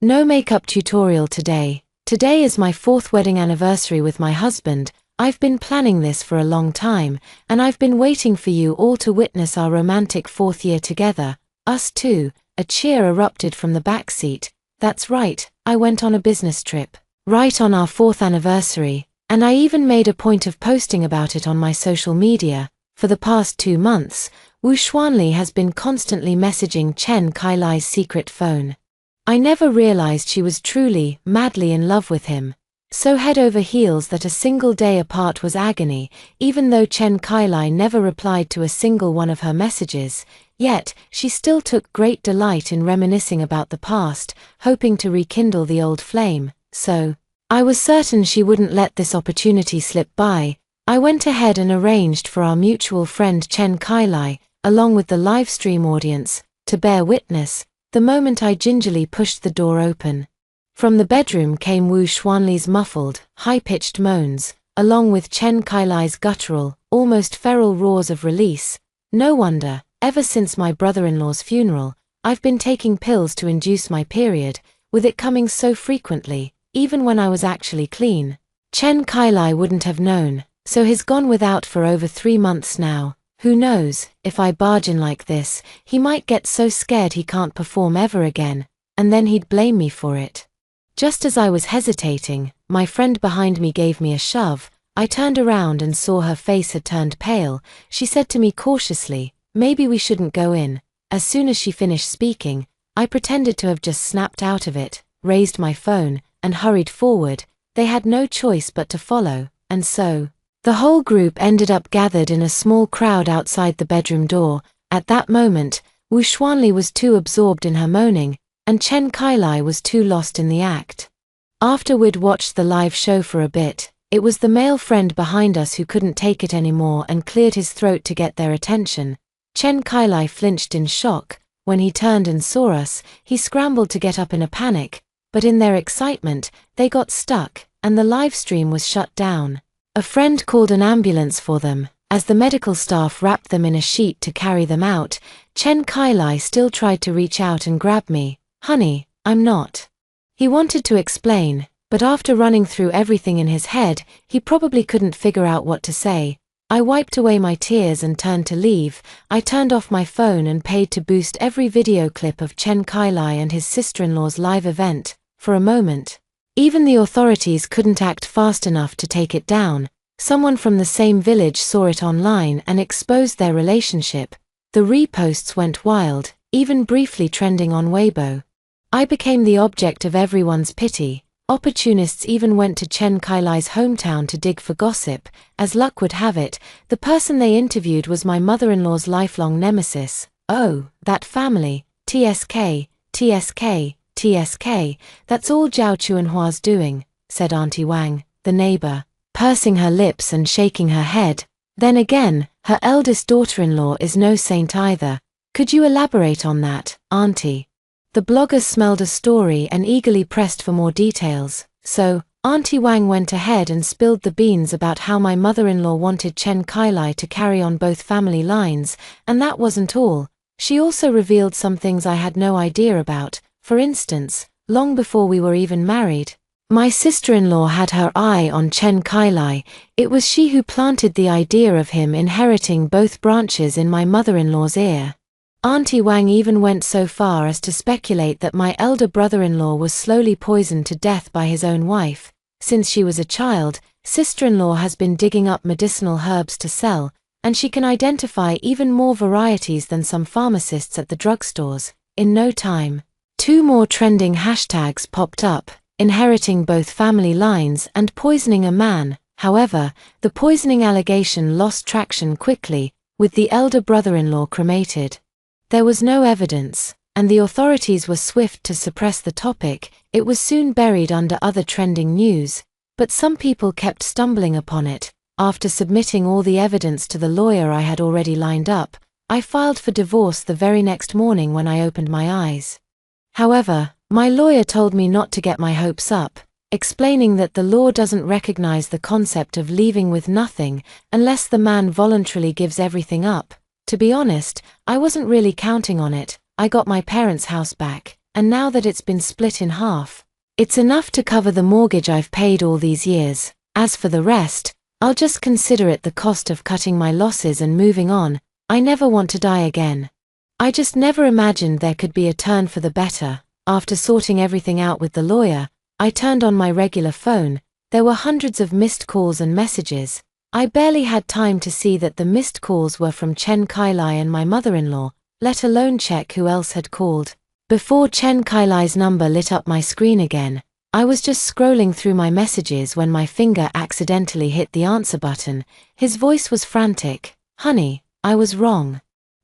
"No makeup tutorial today. Today is my 4th wedding anniversary with my husband. I've been planning this for a long time, and I've been waiting for you all to witness our romantic 4th year together. Us too." A cheer erupted from the back seat. "That's right, I went on a business trip. Right on our 4th anniversary, and I even made a point of posting about it on my social media. For the past 2 months, Wu Xuanli has been constantly messaging Chen Kailai's secret phone. I never realized she was truly, madly in love with him. So head over heels that a single day apart was agony, even though Chen Kailai never replied to a single one of her messages. Yet, she still took great delight in reminiscing about the past, hoping to rekindle the old flame. So, I was certain she wouldn't let this opportunity slip by. I went ahead and arranged for our mutual friend Chen Kailai, along with the livestream audience, to bear witness, the moment I gingerly pushed the door open. From the bedroom came Wu Xuanli's muffled, high-pitched moans, along with Chen Kailai's guttural, almost feral roars of release. No wonder, ever since my brother-in-law's funeral, I've been taking pills to induce my period, with it coming so frequently, even when I was actually clean. Chen Kailai wouldn't have known, so he's gone without for over 3 months now. Who knows, if I barge in like this, he might get so scared he can't perform ever again, and then he'd blame me for it. Just as I was hesitating, my friend behind me gave me a shove. I turned around and saw her face had turned pale. She said to me cautiously, "Maybe we shouldn't go in." As soon as she finished speaking, I pretended to have just snapped out of it, raised my phone, and hurried forward. They had no choice but to follow, and so, the whole group ended up gathered in a small crowd outside the bedroom door. At that moment, Wu Xuanli was too absorbed in her moaning, and Chen Kailai was too lost in the act. After we'd watched the live show for a bit, it was the male friend behind us who couldn't take it anymore and cleared his throat to get their attention. Chen Kailai flinched in shock. When he turned and saw us, he scrambled to get up in a panic, but in their excitement, they got stuck, and the live stream was shut down. A friend called an ambulance for them. As the medical staff wrapped them in a sheet to carry them out, Chen Kailai still tried to reach out and grab me. "Honey, I'm not." He wanted to explain, but after running through everything in his head, he probably couldn't figure out what to say. I wiped away my tears and turned to leave. I turned off my phone and paid to boost every video clip of Chen Kailai and his sister-in-law's live event. For a moment, even the authorities couldn't act fast enough to take it down. Someone from the same village saw it online and exposed their relationship. The reposts went wild, even briefly trending on Weibo. I became the object of everyone's pity. Opportunists even went to Chen Kailai's hometown to dig for gossip. As luck would have it, the person they interviewed was my mother-in-law's lifelong nemesis. "Oh, that family, TSK, TSK, TSK, that's all Zhao Chuanhua's doing," said Auntie Wang, the neighbor, pursing her lips and shaking her head. "Then again, her eldest daughter-in-law is no saint either. Could you elaborate on that, Auntie?" The bloggers smelled a story and eagerly pressed for more details, so Auntie Wang went ahead and spilled the beans about how my mother-in-law wanted Chen Kailai to carry on both family lines, and that wasn't all. She also revealed some things I had no idea about. For instance, long before we were even married, my sister-in-law had her eye on Chen Kailai. It was she who planted the idea of him inheriting both branches in my mother-in-law's ear. Auntie Wang even went so far as to speculate that my elder brother-in-law was slowly poisoned to death by his own wife. Since she was a child, sister-in-law has been digging up medicinal herbs to sell, and she can identify even more varieties than some pharmacists at the drugstores. In no time, 2 more trending hashtags popped up, inheriting both family lines and poisoning a man. However, the poisoning allegation lost traction quickly, with the elder brother-in-law cremated. There was no evidence, and the authorities were swift to suppress the topic. It was soon buried under other trending news, but some people kept stumbling upon it. After submitting all the evidence to the lawyer I had already lined up, I filed for divorce the very next morning when I opened my eyes. However, my lawyer told me not to get my hopes up, explaining that the law doesn't recognize the concept of leaving with nothing unless the man voluntarily gives everything up. To be honest, I wasn't really counting on it. I got my parents' house back, and now that it's been split in half, it's enough to cover the mortgage I've paid all these years. As for the rest, I'll just consider it the cost of cutting my losses and moving on. I never want to die again. I just never imagined there could be a turn for the better. After sorting everything out with the lawyer, I turned on my regular phone. There were hundreds of missed calls and messages. I barely had time to see that the missed calls were from Chen Kailai and my mother-in-law, let alone check who else had called. Before Chen Kailai's number lit up my screen again, I was just scrolling through my messages when my finger accidentally hit the answer button. His voice was frantic. "Honey, I was wrong.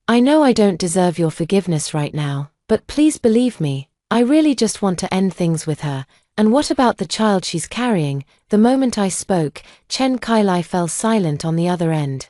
I know I don't deserve your forgiveness right now, but please believe me, I really just want to end things with her. And what about the child she's carrying?" The moment I spoke, Chen Kailai fell silent on the other end.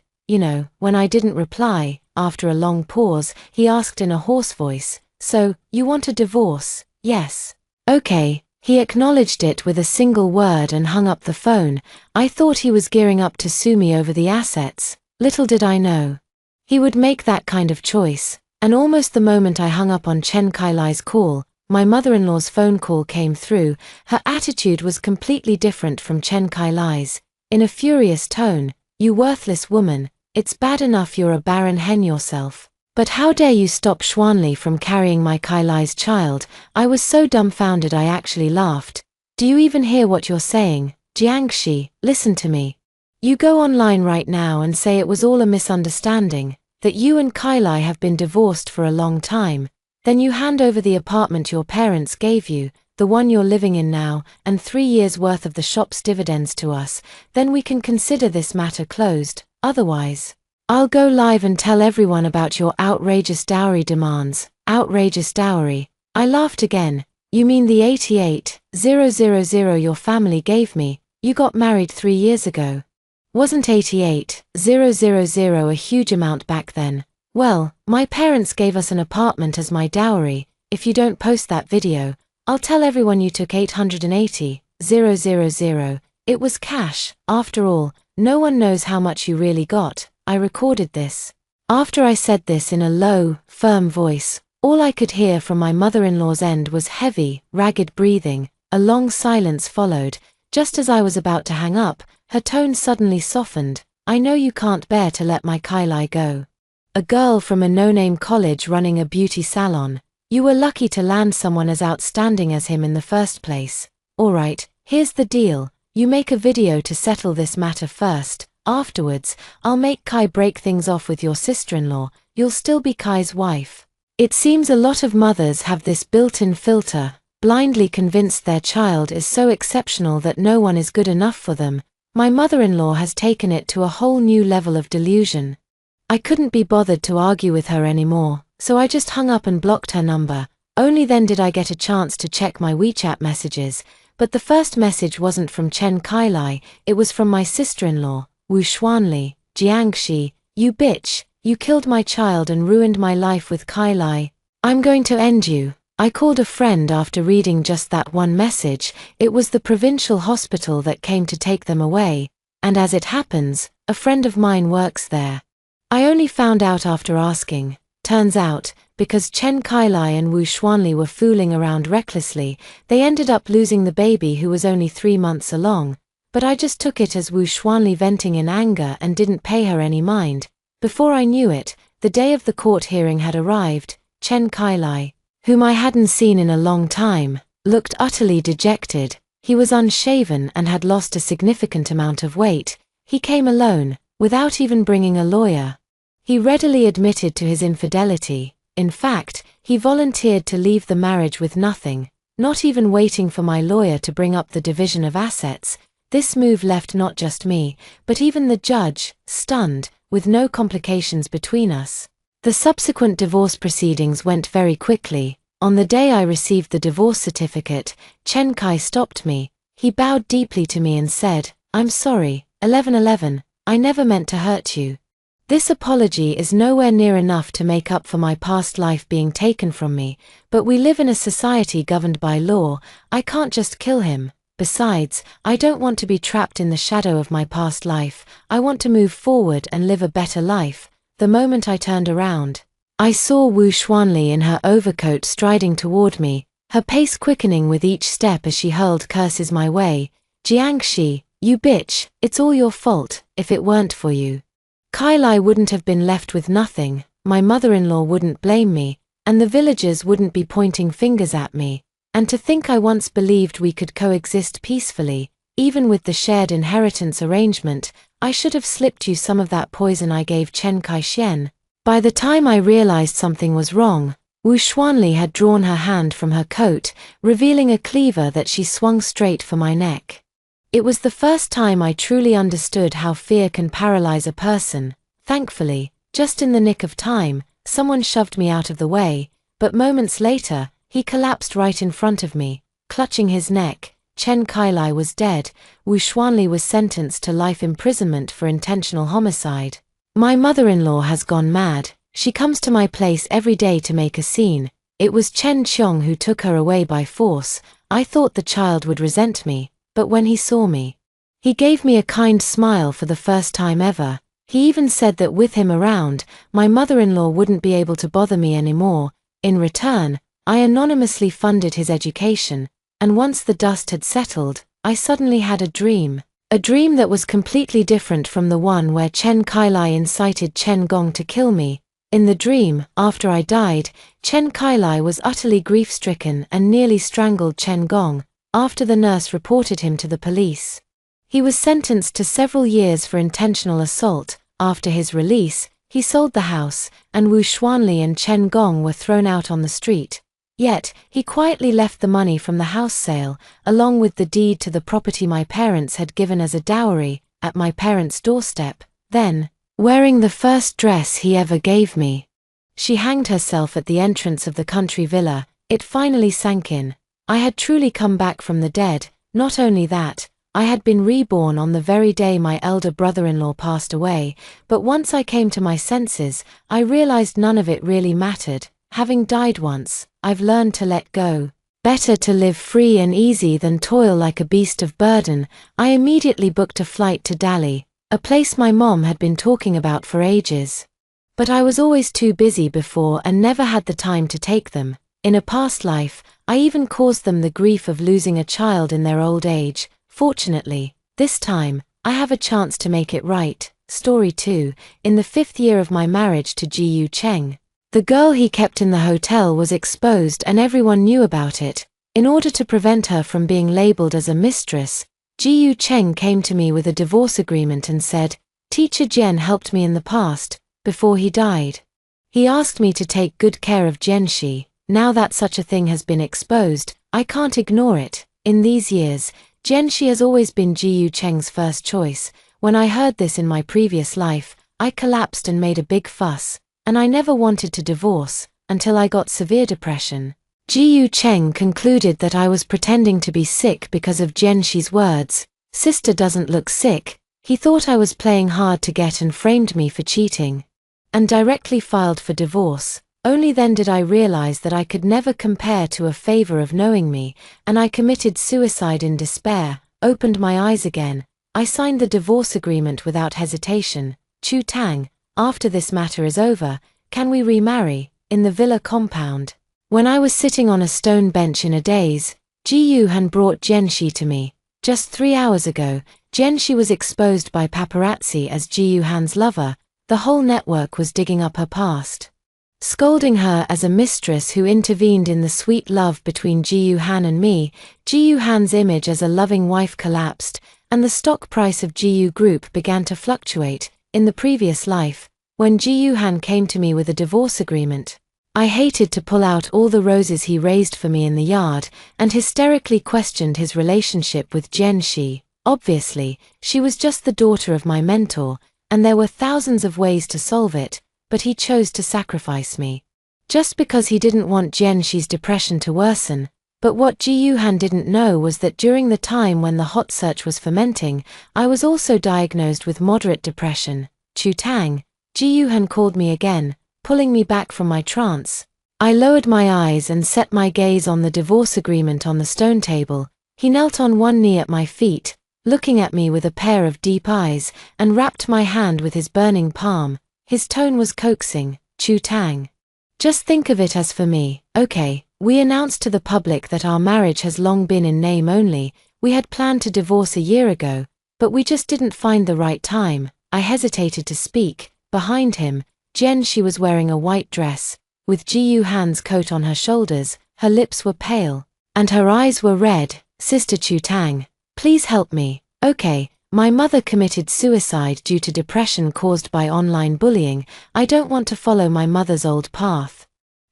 When I didn't reply, after a long pause, he asked in a hoarse voice, "So, you want a divorce?" "Yes." "Okay." He acknowledged it with a single word and hung up the phone. I thought he was gearing up to sue me over the assets. Little did I know he would make that kind of choice. And almost the moment I hung up on Chen Kailai's call, my mother-in-law's phone call came through. Her attitude was completely different from Chen Kailai's. In a furious tone, "You worthless woman, it's bad enough you're a barren hen yourself, but how dare you stop Xuanli from carrying my Kailai's child?" I was so dumbfounded I actually laughed. "Do you even hear what you're saying? Jiangxi, listen to me. You go online right now and say it was all a misunderstanding, that you and Kailai have been divorced for a long time. Then you hand over the apartment your parents gave you, the one you're living in now, and 3 years' worth of the shop's dividends to us. Then we can consider this matter closed. Otherwise, I'll go live and tell everyone about your outrageous dowry demands." Outrageous dowry? I laughed again. "You mean the 88,000 your family gave me? You got married 3 years ago. Wasn't 88,000 a huge amount back then?" "Well, my parents gave us an apartment as my dowry. If you don't post that video, I'll tell everyone you took 880,000. It was cash. After all, no one knows how much you really got. I recorded this." After I said this in a low, firm voice, all I could hear from my mother-in-law's end was heavy, ragged breathing. A long silence followed. Just as I was about to hang up, her tone suddenly softened. "I know you can't bear to let my Kailai go. A girl from a no-name college running a beauty salon. You were lucky to land someone as outstanding as him in the first place. Alright, here's the deal. You make a video to settle this matter first. Afterwards, I'll make Kai break things off with your sister-in-law. You'll still be Kai's wife." It seems a lot of mothers have this built-in filter, blindly convinced their child is so exceptional that no one is good enough for them. My mother-in-law has taken it to a whole new level of delusion. I couldn't be bothered to argue with her anymore, so I just hung up and blocked her number. Only then did I get a chance to check my WeChat messages, but the first message wasn't from Chen Kailai, it was from my sister-in-law, Wu Xuanli. "Jiangxi, you bitch, you killed my child and ruined my life with Kailai. I'm going to end you." I called a friend after reading just that one message. It was the provincial hospital that came to take them away, and as it happens, a friend of mine works there. I only found out after asking. Turns out, because Chen Kailai and Wu Xuanli were fooling around recklessly, they ended up losing the baby who was only 3 months along, but I just took it as Wu Xuanli venting in anger and didn't pay her any mind. Before I knew it, the day of the court hearing had arrived. Chen Kailai, whom I hadn't seen in a long time, looked utterly dejected. He was unshaven and had lost a significant amount of weight. He came alone, without even bringing a lawyer. He readily admitted to his infidelity. In fact, he volunteered to leave the marriage with nothing, not even waiting for my lawyer to bring up the division of assets. This move left not just me, but even the judge, stunned, with no complications between us. The subsequent divorce proceedings went very quickly. On the day I received the divorce certificate, Chen Kai stopped me. He bowed deeply to me and said, "I'm sorry, 1111, I never meant to hurt you. This apology is nowhere near enough to make up for my past life being taken from me, but we live in a society governed by law. I can't just kill him. Besides, I don't want to be trapped in the shadow of my past life. I want to move forward and live a better life." The moment I turned around, I saw Wu Xuanli in her overcoat striding toward me, her pace quickening with each step as she hurled curses my way. "Jiangxi, you bitch, it's all your fault. If it weren't for you, Kailai wouldn't have been left with nothing, my mother-in-law wouldn't blame me, and the villagers wouldn't be pointing fingers at me. And to think I once believed we could coexist peacefully, even with the shared inheritance arrangement. I should have slipped you some of that poison I gave Chen Kai-shen." By the time I realized something was wrong, Wu Xuanli had drawn her hand from her coat, revealing a cleaver that she swung straight for my neck. It was the first time I truly understood how fear can paralyze a person. Thankfully, just in the nick of time, someone shoved me out of the way, but moments later, he collapsed right in front of me, clutching his neck. Chen Kailai was dead. Wu Xuanli was sentenced to life imprisonment for intentional homicide. My mother-in-law has gone mad. She comes to my place every day to make a scene. It was Chen Qiong who took her away by force. I thought the child would resent me, but when he saw me, he gave me a kind smile for the first time ever. He even said that with him around, my mother-in-law wouldn't be able to bother me anymore. In return, I anonymously funded his education, and once the dust had settled, I suddenly had a dream that was completely different from the one where Chen Kailai incited Chen Gong to kill me. In the dream, after I died, Chen Kailai was utterly grief-stricken and nearly strangled Chen Gong, after the nurse reported him to the police. He was sentenced to several years for intentional assault. After his release, he sold the house, and Wu Xuanli and Chen Gong were thrown out on the street. Yet, he quietly left the money from the house sale, along with the deed to the property my parents had given as a dowry, at my parents' doorstep. Then, wearing the first dress he ever gave me, she hanged herself at the entrance of the country villa. It finally sank in. I had truly come back from the dead. Not only that, I had been reborn on the very day my elder brother-in-law passed away, but once I came to my senses, I realized none of it really mattered. Having died once, I've learned to let go. Better to live free and easy than toil like a beast of burden. I immediately booked a flight to Dali, a place my mom had been talking about for ages. But I was always too busy before and never had the time to take them. In a past life, I even caused them the grief of losing a child in their old age. Fortunately, this time, I have a chance to make it right. Story 2. In the 5th year of my marriage to Ji Yu Cheng, the girl he kept in the hotel was exposed and everyone knew about it. In order to prevent her from being labeled as a mistress, Ji Yu Cheng came to me with a divorce agreement and said, "Teacher Jian helped me in the past, before he died. He asked me to take good care of Jianxi. Now that such a thing has been exposed, I can't ignore it. In these years, Jianxi has always been Ji Yu Cheng's first choice. When I heard this in my previous life, I collapsed and made a big fuss, and I never wanted to divorce, until I got severe depression." Ji Yu Cheng concluded that I was pretending to be sick because of Jianxi's words. "Sister doesn't look sick." He thought I was playing hard to get and framed me for cheating, and directly filed for divorce. Only then did I realize that I could never compare to a favor of knowing me, and I committed suicide in despair, opened my eyes again. I signed the divorce agreement without hesitation. Chu Tang, after this matter is over, can we remarry, in the villa compound? When I was sitting on a stone bench in a daze, Ji Yuhan brought Jianxi to me. Just 3 hours ago, Jianxi was exposed by paparazzi as Ji Yuhan's lover. The whole network was digging up her past, scolding her as a mistress who intervened in the sweet love between Ji Yuhan and me. Ji Yuhan's image as a loving wife collapsed, and the stock price of Ji Group began to fluctuate. In the previous life, when Ji Yuhan came to me with a divorce agreement, I hated to pull out all the roses he raised for me in the yard, and hysterically questioned his relationship with Jianxi. Obviously, she was just the daughter of my mentor, and there were thousands of ways to solve it, but he chose to sacrifice me. Just because he didn't want Jianxi's depression to worsen. But what Ji Yuhan didn't know was that during the time when the hot search was fermenting, I was also diagnosed with moderate depression. Chu Tang, Ji Yuhan called me again, pulling me back from my trance. I lowered my eyes and set my gaze on the divorce agreement on the stone table. He knelt on one knee at my feet, looking at me with a pair of deep eyes, and wrapped my hand with his burning palm. His tone was coaxing. Chu Tang, just think of it as for me, okay? We announced to the public that our marriage has long been in name only. We had planned to divorce a year ago, but we just didn't find the right time. I hesitated to speak. Behind him, Jianxi was wearing a white dress, with Ji Yuhan's coat on her shoulders. Her lips were pale, and her eyes were red. Sister Chu Tang, please help me. Okay, my mother committed suicide due to depression caused by online bullying. I don't want to follow my mother's old path.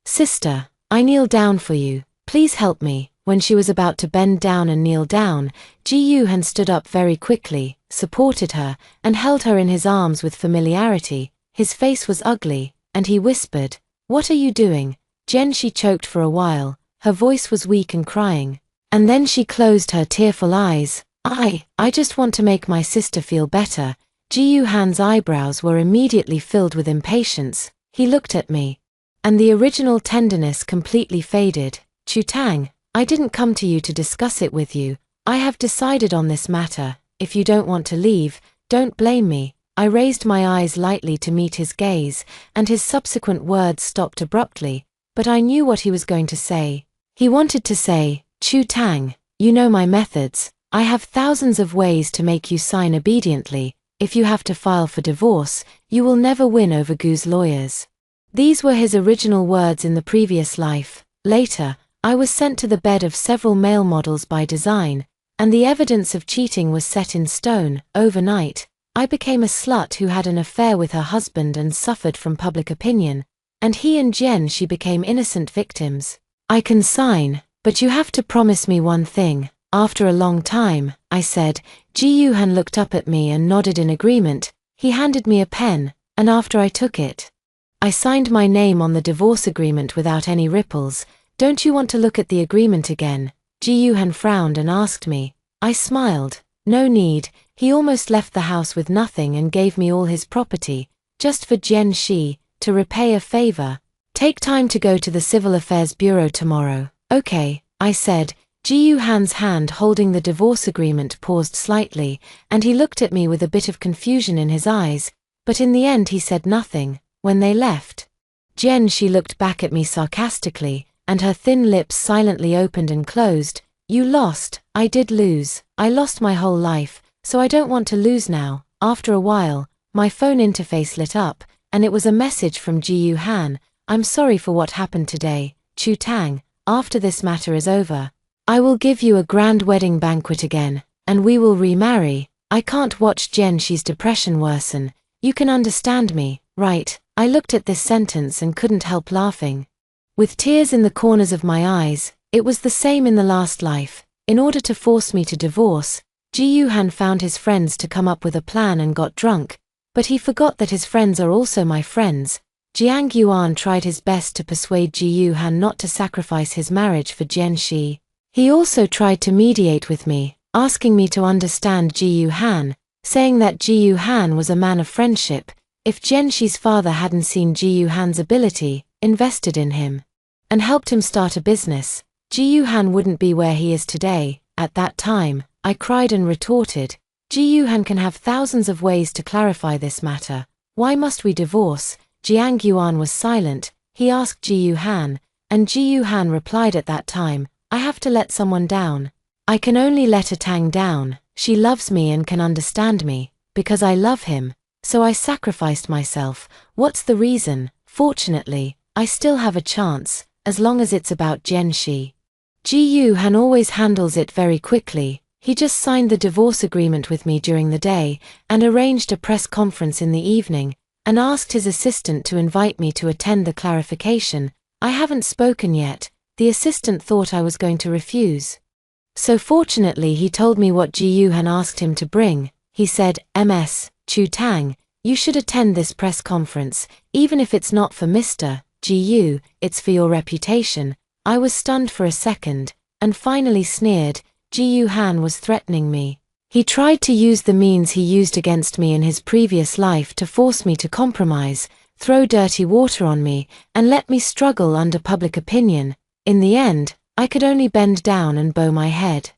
Sister, I kneel down for you, please help me. When she was about to bend down and kneel down, Ji Yuhan stood up very quickly, supported her, and held her in his arms with familiarity. His face was ugly, and he whispered, "What are you doing?" Jianxi choked for a while, her voice was weak and crying, and then she closed her tearful eyes. I just want to make my sister feel better." Ji Yuhan's eyebrows were immediately filled with impatience. He looked at me, and the original tenderness completely faded. "Chu Tang, I didn't come to you to discuss it with you. I have decided on this matter. If you don't want to leave, don't blame me." I raised my eyes lightly to meet his gaze, and his subsequent words stopped abruptly, but I knew what he was going to say. He wanted to say, "Chu Tang, you know my methods. I have thousands of ways to make you sign obediently. If you have to file for divorce, you will never win over Gu's lawyers." These were his original words in the previous life. Later, I was sent to the bed of several male models by design, and the evidence of cheating was set in stone. Overnight, I became a slut who had an affair with her husband and suffered from public opinion, and he and Jianxi became innocent victims. "I can sign, but you have to promise me one thing." After a long time, I said. Ji Yuhan looked up at me and nodded in agreement. He handed me a pen, and after I took it, I signed my name on the divorce agreement without any ripples. "Don't you want to look at the agreement again?" Ji Yuhan frowned and asked me. I smiled. "No need." He almost left the house with nothing and gave me all his property, just for Jianxi, to repay a favor. "Take time to go to the Civil Affairs Bureau tomorrow." "Okay," I said. Ji Yuhan's hand holding the divorce agreement paused slightly, and he looked at me with a bit of confusion in his eyes, but in the end he said nothing. When they left, Jianxi looked back at me sarcastically, and her thin lips silently opened and closed. "You lost." "I did lose. I lost my whole life, so I don't want to lose now." After a while, my phone interface lit up, and it was a message from Ji Yuhan. "I'm sorry for what happened today, Chu Tang. After this matter is over, I will give you a grand wedding banquet again, and we will remarry. I can't watch Jianxi's depression worsen. You can understand me, right?" I looked at this sentence and couldn't help laughing. With tears in the corners of my eyes, it was the same in the last life. In order to force me to divorce, Ji Yuhan found his friends to come up with a plan and got drunk, but he forgot that his friends are also my friends. Jiang Yuan tried his best to persuade Ji Yuhan not to sacrifice his marriage for Jianxi. He also tried to mediate with me, asking me to understand Ji Yuhan, saying that Ji Yuhan was a man of friendship. If Jianxi's father hadn't seen Ji Yuhan's ability, invested in him, and helped him start a business, Ji-Yoo-han wouldn't be where he is today. At that time, I cried and retorted, Ji-Yoo-han can have thousands of ways to clarify this matter. Why must we divorce? Jiang Yuan was silent. He asked Ji-Yoo-han, and Ji-Yoo-han replied at that time, I have to let someone down. I can only let a Tang down. She loves me and can understand me, because I love him, so I sacrificed myself. What's the reason? Fortunately, I still have a chance, as long as it's about Jianxi. Ji-Yoo-han always handles it very quickly. He just signed the divorce agreement with me during the day, and arranged a press conference in the evening, and asked his assistant to invite me to attend the clarification. I haven't spoken yet. The assistant thought I was going to refuse. So fortunately he told me what Ji-Yoo-han asked him to bring. He said, Ms. Chu Tang, you should attend this press conference, even if it's not for Mr. Ji-Yoo, it's for your reputation. I was stunned for a second, and finally sneered. Ji-Yoo-han was threatening me. He tried to use the means he used against me in his previous life to force me to compromise, throw dirty water on me, and let me struggle under public opinion. In the end, I could only bend down and bow my head.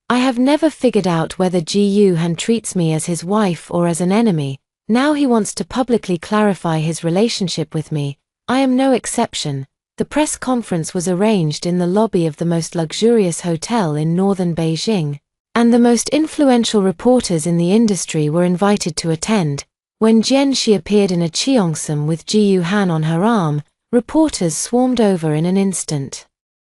I have never figured out whether Ji-Yoo-han treats me as his wife or as an enemy. Now he wants to publicly clarify his relationship with me. I am no exception. The press conference was arranged in the lobby of the most luxurious hotel in northern Beijing, and the most influential reporters in the industry were invited to attend. When Jianxi appeared in a cheongsam with Ji-Yoo-han on her arm, reporters swarmed over in an instant.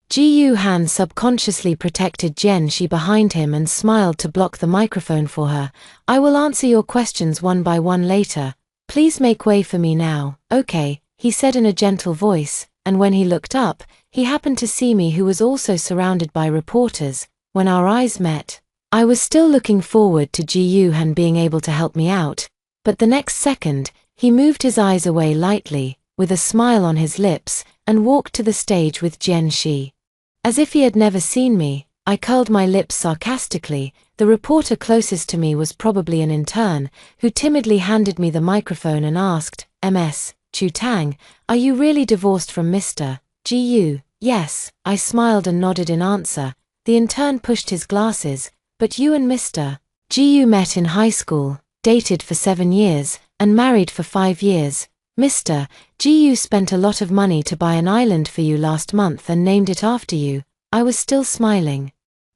Ji-Yoo-han subconsciously protected Jianxi behind him and smiled to block the microphone for her. I will answer your questions one by one later. Please make way for me now. Okay, he said in a gentle voice, and when he looked up, he happened to see me, who was also surrounded by reporters. When our eyes met, I was still looking forward to Ji-Yoo-han being able to help me out, but the next second, he moved his eyes away lightly, with a smile on his lips, and walked to the stage with Jianxi. As if he had never seen me, I curled my lips sarcastically. The reporter closest to me was probably an intern, who timidly handed me the microphone and asked, Ms. Chu Tang, are you really divorced from Mr. Ji-Yoo? Yes, I smiled and nodded in answer. The intern pushed his glasses. But you and Mr. Ji-Yoo met in high school, dated for 7 years, and married for 5 years. Mr. Ji-Yoo spent a lot of money to buy an island for you last month and named it after you. I was still smiling.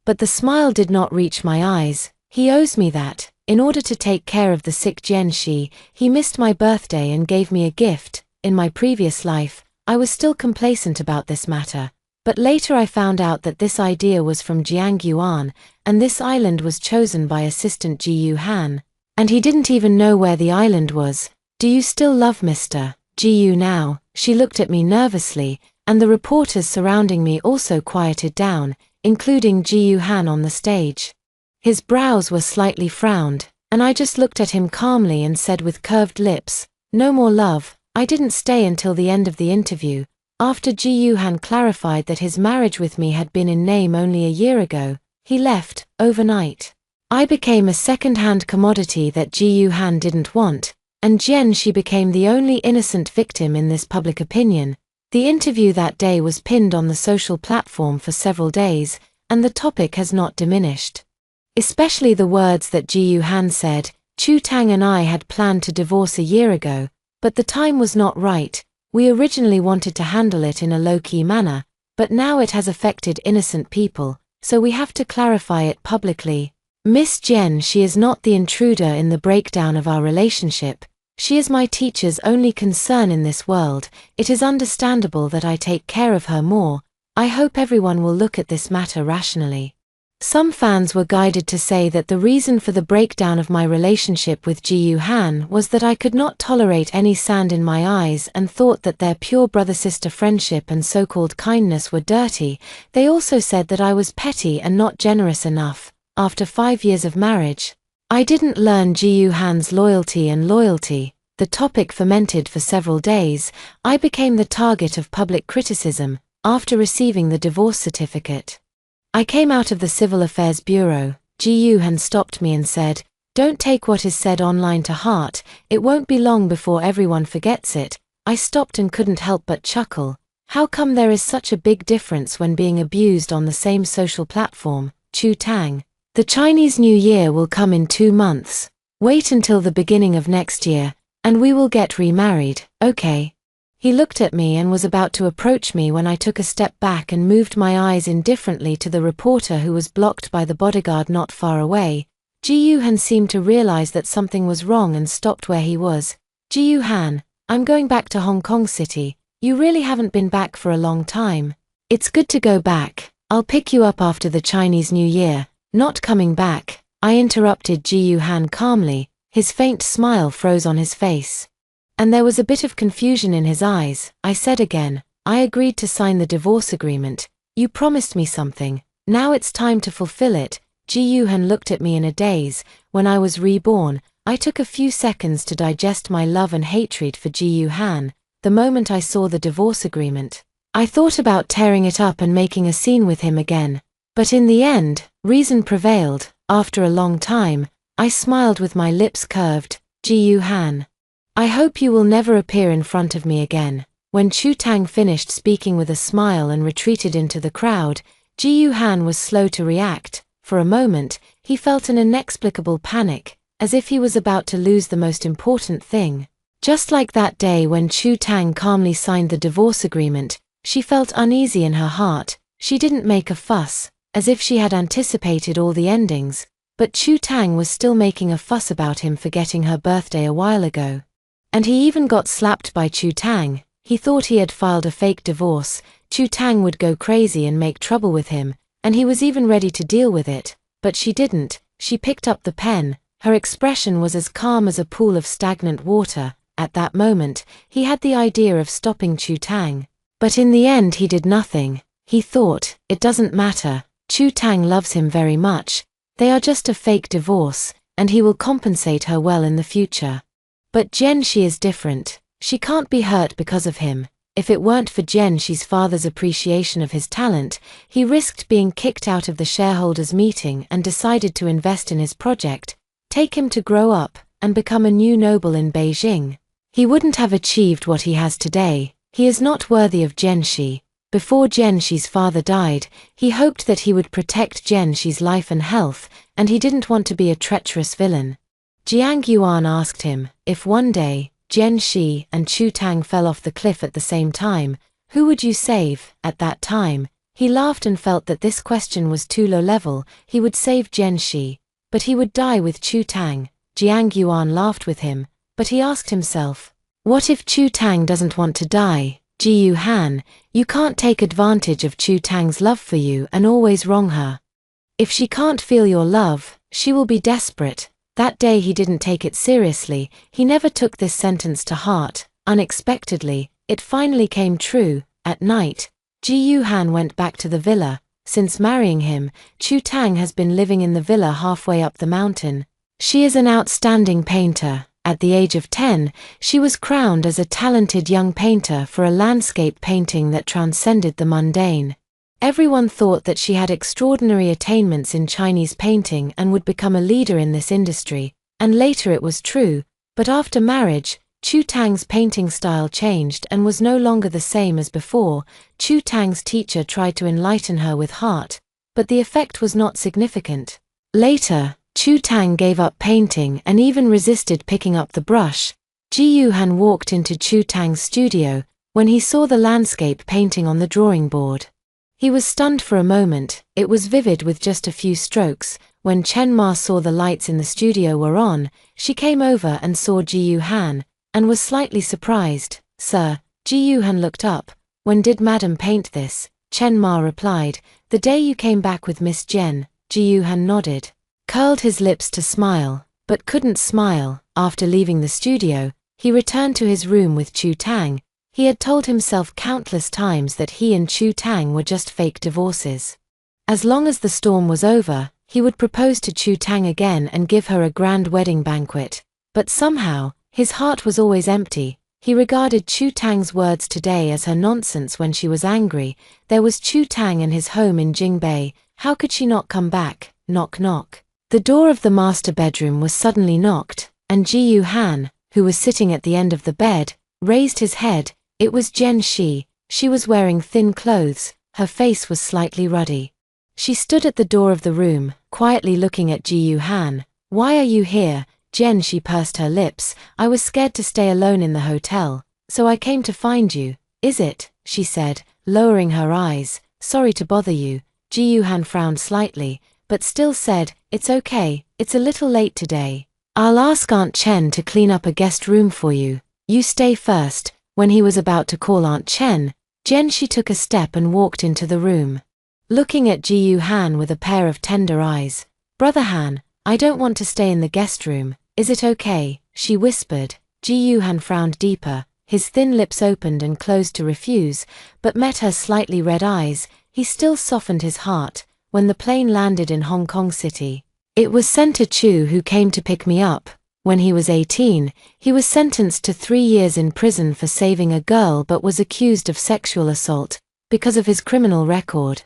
But the smile did not reach my eyes. He owes me that. In order to take care of the sick Jianxi, he missed my birthday and gave me a gift. In my previous life, I was still complacent about this matter. But later I found out that this idea was from Jiang Yuan, and this island was chosen by assistant Ji-Yoo-han. And he didn't even know where the island was. Do you still love Mr. Ji-Yoo now? She looked at me nervously, and the reporters surrounding me also quieted down, including Ji-Yoo-han on the stage. His brows were slightly frowned, and I just looked at him calmly and said with curved lips, no more love. I didn't stay until the end of the interview. After Ji-Yoo-han clarified that his marriage with me had been in name only a year ago, he left, overnight. I became a second-hand commodity that Ji-Yoo-han didn't want, and Jianxi became the only innocent victim in this public opinion. The interview that day was pinned on the social platform for several days, and the topic has not diminished. Especially the words that Ji-Yoo-han said. Chu Tang and I had planned to divorce a year ago, but the time was not right. We originally wanted to handle it in a low-key manner, but now it has affected innocent people, so we have to clarify it publicly. Miss Jianxi is not the intruder in the breakdown of our relationship. She is my teacher's only concern in this world. It is understandable that I take care of her more. I hope everyone will look at this matter rationally. Some fans were guided to say that the reason for the breakdown of my relationship with Ji-Yoo-han was that I could not tolerate any sand in my eyes and thought that their pure brother-sister friendship and so-called kindness were dirty. They also said that I was petty and not generous enough. After 5 years of marriage, I didn't learn Ji-Yoo-han's loyalty and loyalty. The topic fermented for several days. I became the target of public criticism after receiving the divorce certificate. I came out of the Civil Affairs Bureau. Ji-Yoo-han stopped me and said, "Don't take what is said online to heart. It won't be long before everyone forgets it. I stopped and couldn't help but chuckle. How come there is such a big difference when being abused on the same social platform? Chu Tang. The Chinese New Year will come in 2 months. Wait until the beginning of next year, and we will get remarried, okay? He looked at me and was about to approach me when I took a step back and moved my eyes indifferently to the reporter who was blocked by the bodyguard not far away. Ji Yuhan seemed to realize that something was wrong and stopped where he was. Ji Yuhan, I'm going back to Hong Kong City. You really haven't been back for a long time. It's good to go back. I'll pick you up after the Chinese New Year. Not coming back, I interrupted Ji Yuhan calmly. His faint smile froze on his face. And there was a bit of confusion in his eyes. I said again, I agreed to sign the divorce agreement. You promised me something. Now it's time to fulfill it. Ji Yuhan looked at me in a daze. When I was reborn, I took a few seconds to digest my love and hatred for Ji Yuhan. The moment I saw the divorce agreement, I thought about tearing it up and making a scene with him again. But in the end, reason prevailed. After a long time, I smiled with my lips curved. Ji Yuhan, I hope you will never appear in front of me again. When Chu Tang finished speaking with a smile and retreated into the crowd, Ji Yuhan was slow to react. For a moment, he felt an inexplicable panic, as if he was about to lose the most important thing. Just like that day when Chu Tang calmly signed the divorce agreement, she felt uneasy in her heart. She didn't make a fuss, as if she had anticipated all the endings, but Chu Tang was still making a fuss about him forgetting her birthday a while ago. And he even got slapped by Chu Tang. He thought he had filed a fake divorce. Chu Tang would go crazy and make trouble with him, and he was even ready to deal with it, but she didn't. She picked up the pen. Her expression was as calm as a pool of stagnant water. At that moment, he had the idea of stopping Chu Tang. But in the end he did nothing. He thought, it doesn't matter. Chu Tang loves him very much. They are just a fake divorce, and he will compensate her well in the future. But Jianxi is different. She can't be hurt because of him. If it weren't for Jianxi's father's appreciation of his talent, he risked being kicked out of the shareholders' meeting and decided to invest in his project, take him to grow up, and become a new noble in Beijing. He wouldn't have achieved what he has today. He is not worthy of Jianxi. Before Jianxi's father died, he hoped that he would protect Jianxi's life and health, and he didn't want to be a treacherous villain. Jiang Yuan asked him, if one day, Jianxi and Chu Tang fell off the cliff at the same time, who would you save? At that time, he laughed and felt that this question was too low level. He would save Jianxi, but he would die with Chu Tang. Jiang Yuan laughed with him, but he asked himself, what if Chu Tang doesn't want to die? Ji Yuhan, you can't take advantage of Chu Tang's love for you and always wrong her. If she can't feel your love, she will be desperate. That day he didn't take it seriously. He never took this sentence to heart. Unexpectedly, it finally came true. At night, Ji Yuhan went back to the villa. Since marrying him, Chu Tang has been living in the villa halfway up the mountain. She is an outstanding painter. At the age of 10, she was crowned as a talented young painter for a landscape painting that transcended the mundane. Everyone thought that she had extraordinary attainments in Chinese painting and would become a leader in this industry, and later it was true, but after marriage, Chu Tang's painting style changed and was no longer the same as before. Chu Tang's teacher tried to enlighten her with heart, but the effect was not significant. Later, Chu Tang gave up painting and even resisted picking up the brush. Ji Yuhan walked into Chu Tang's studio when he saw the landscape painting on the drawing board. He was stunned for a moment. It was vivid with just a few strokes. When Chen Ma saw the lights in the studio were on, she came over and saw Ji Yuhan, and was slightly surprised. Sir, Ji Yuhan looked up. When did Madam paint this? Chen Ma replied, the day you came back with Miss Jen. Ji Yuhan nodded, curled his lips to smile, but couldn't smile. After leaving the studio, he returned to his room with Chu Tang. He had told himself countless times that he and Chu Tang were just fake divorces. As long as the storm was over, he would propose to Chu Tang again and give her a grand wedding banquet. But somehow, his heart was always empty. He regarded Chu Tang's words today as her nonsense when she was angry. There was Chu Tang in his home in Jingbei. How could she not come back? Knock knock. The door of the master bedroom was suddenly knocked, and Ji Yuhan, who was sitting at the end of the bed, raised his head. It was Jen. She was wearing thin clothes, her face was slightly ruddy. She stood at the door of the room, quietly looking at Ji Han. Why are you here, Jen? She pursed her lips. I was scared to stay alone in the hotel, so I came to find you. Is it? She said, lowering her eyes. Sorry to bother you. Ji Han frowned slightly, but still said, it's okay, it's a little late today. I'll ask Aunt Chen to clean up a guest room for you. You stay first. When he was about to call Aunt Chen, she took a step and walked into the room, looking at Ji Han with a pair of tender eyes. Brother Han, I don't want to stay in the guest room. Is it okay? She whispered. Ji Han frowned deeper. His thin lips opened and closed to refuse, but met her slightly red eyes. He still softened his heart. When the plane landed in Hong Kong City, it was Senator Chu who came to pick me up. When he was 18, he was sentenced to 3 years in prison for saving a girl but was accused of sexual assault because of his criminal record.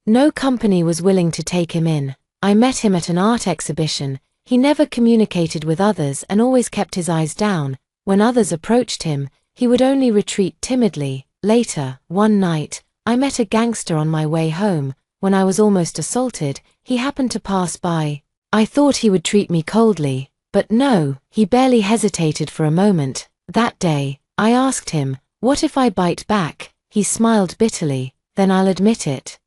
No company was willing to take him in. I met him at an art exhibition. He never communicated with others and always kept his eyes down. When others approached him, he would only retreat timidly. Later, one night, I met a gangster on my way home. When I was almost assaulted, he happened to pass by. I thought he would treat me coldly, but no, he barely hesitated for a moment. That day, I asked him, what if I bite back? He smiled bitterly. Then I'll admit it.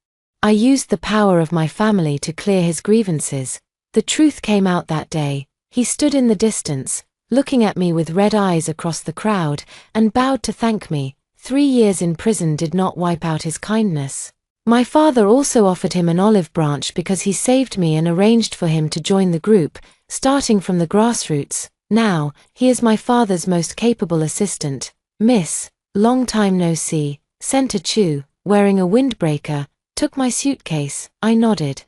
I used the power of my family to clear his grievances. The truth came out that day. He stood in the distance, looking at me with red eyes across the crowd, and bowed to thank me. 3 years in prison did not wipe out his kindness. My father also offered him an olive branch because he saved me and arranged for him to join the group, starting from the grassroots. Now, he is my father's most capable assistant. Miss, long time no see. Senator Chu, wearing a windbreaker, took my suitcase. I nodded.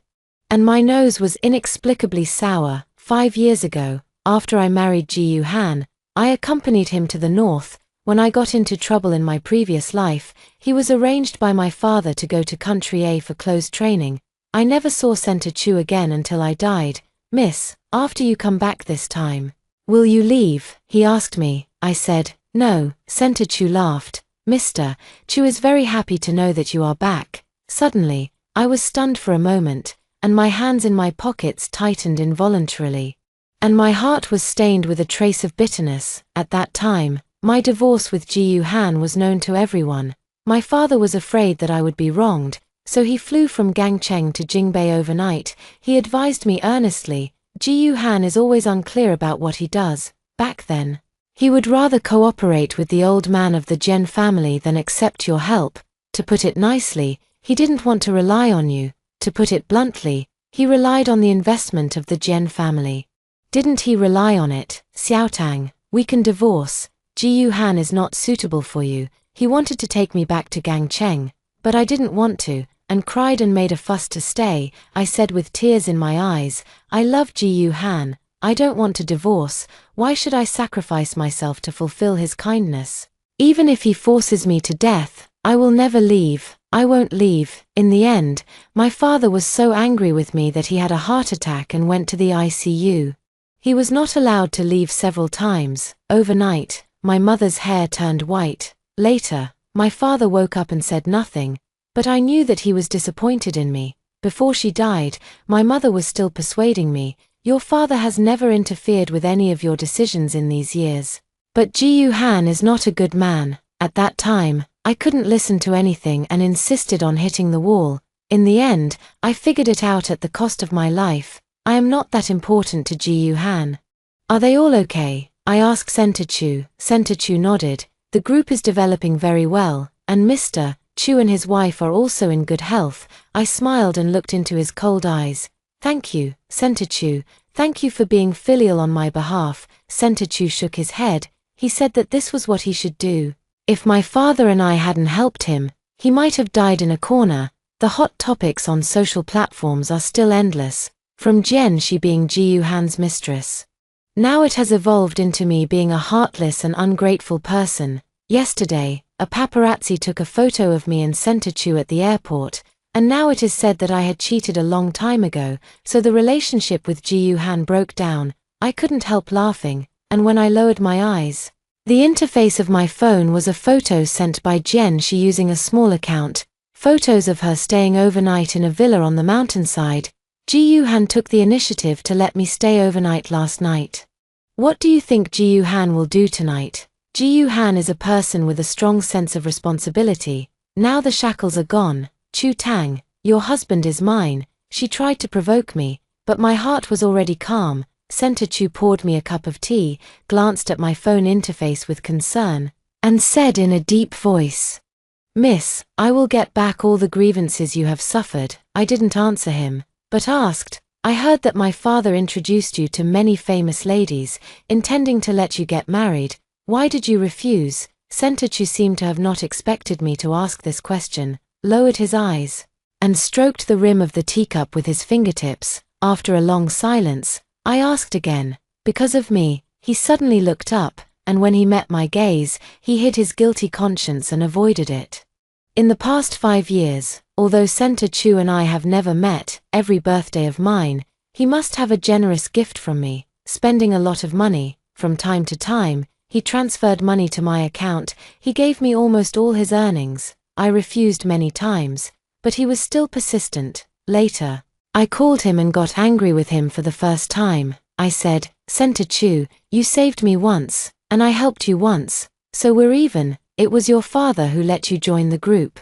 And my nose was inexplicably sour. 5 years ago, after I married Ji Han, I accompanied him to the north. When I got into trouble in my previous life, he was arranged by my father to go to Country A for close training. I never saw Senator Chu again until I died. Miss, after you come back this time, will you leave? He asked me. I said, no. Senator Chu laughed. Mr. Chu is very happy to know that you are back. Suddenly, I was stunned for a moment, and my hands in my pockets tightened involuntarily. And my heart was stained with a trace of bitterness. At that time, my divorce with Ji Han was known to everyone. My father was afraid that I would be wronged, so he flew from Gangcheng to Jingbei overnight. He advised me earnestly, Ji Han is always unclear about what he does. Back then, he would rather cooperate with the old man of the Jen family than accept your help. To put it nicely, he didn't want to rely on you. To put it bluntly, he relied on the investment of the Jen family. Didn't he rely on it? Xiaotang, we can divorce. Ji Han is not suitable for you. He wanted to take me back to Gangcheng, but I didn't want to, and cried and made a fuss to stay. I said with tears in my eyes, I love Ji Han. I don't want to divorce. Why should I sacrifice myself to fulfill his kindness? Even if he forces me to death, I will never leave. I won't leave. In the end, my father was so angry with me that he had a heart attack and went to the ICU. He was not allowed to leave several times. Overnight, my mother's hair turned white. Later, my father woke up and said nothing, but I knew that he was disappointed in me. Before she died, my mother was still persuading me, your father has never interfered with any of your decisions in these years. But Ji Han is not a good man. At that time, I couldn't listen to anything and insisted on hitting the wall. In the end, I figured it out at the cost of my life. I am not that important to Ji Han. Are they all okay? I asked Senator Chu. Senator Chu nodded. The group is developing very well, and Mr. Chu and his wife are also in good health. I smiled and looked into his cold eyes. Thank you, Senator Chu. Thank you for being filial on my behalf. Senator Chu shook his head. He said that this was what he should do. If my father and I hadn't helped him, he might have died in a corner. The hot topics on social platforms are still endless, from she being Ji Han's mistress. Now it has evolved into me being a heartless and ungrateful person. Yesterday, a paparazzi took a photo of me and Senator Chu at the airport, and now it is said that I had cheated a long time ago, so the relationship with Ji Han broke down. I couldn't help laughing, and when I lowered my eyes, The interface of my phone was a photo sent by Jen she using a small account, photos of her staying overnight in a villa on the mountainside. Ji-Yu-Han took the initiative to let me stay overnight last night. What do you think Ji-Yu-Han will do tonight? Ji-Yu-Han is a person with a strong sense of responsibility. Now the shackles are gone. Chu-Tang, your husband is mine. She tried to provoke me, but my heart was already calm. Center Chu poured me a cup of tea, glanced at my phone interface with concern, and said in a deep voice, "Miss, I will get back all the grievances you have suffered." I didn't answer him, but asked, "I heard that my father introduced you to many famous ladies, intending to let you get married. Why did you refuse?" Center Chu seemed to have not expected me to ask this question, lowered his eyes, and stroked the rim of the teacup with his fingertips. After a long silence, I asked again, "Because of me?" He suddenly looked up, and when he met my gaze, he hid his guilty conscience and avoided it. In the past 5 years, although Center Chu and I have never met, every birthday of mine, he must have a generous gift from me, spending a lot of money. From time to time, he transferred money to my account. He gave me almost all his earnings. I refused many times, but he was still persistent. Later, I called him and got angry with him for the first time. I said, "Center Chu, you saved me once, and I helped you once, so we're even. It was your father who let you join the group.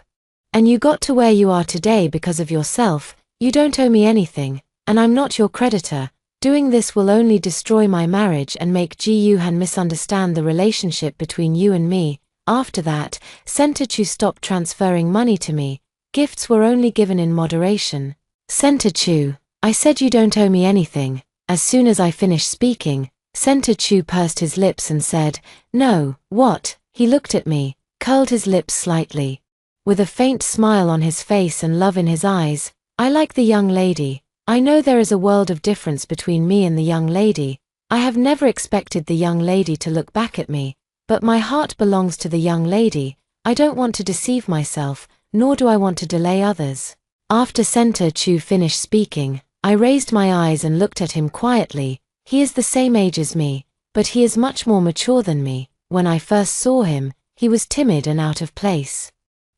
And you got to where you are today because of yourself. You don't owe me anything, and I'm not your creditor. Doing this will only destroy my marriage and make Ji-Yu-Han misunderstand the relationship between you and me." After that, Center Chu stopped transferring money to me. Gifts were only given in moderation. "Center Chu, I said you don't owe me anything." As soon as I finished speaking, Center Chu pursed his lips and said, "No, what?" He looked at me, curled his lips slightly. With a faint smile on his face and love in his eyes, "I like the young lady. I know there is a world of difference between me and the young lady. I have never expected the young lady to look back at me, but my heart belongs to the young lady. I don't want to deceive myself, nor do I want to delay others." After Center Chu finished speaking, I raised my eyes and looked at him quietly. He is the same age as me, but he is much more mature than me. When I first saw him, he was timid and out of place.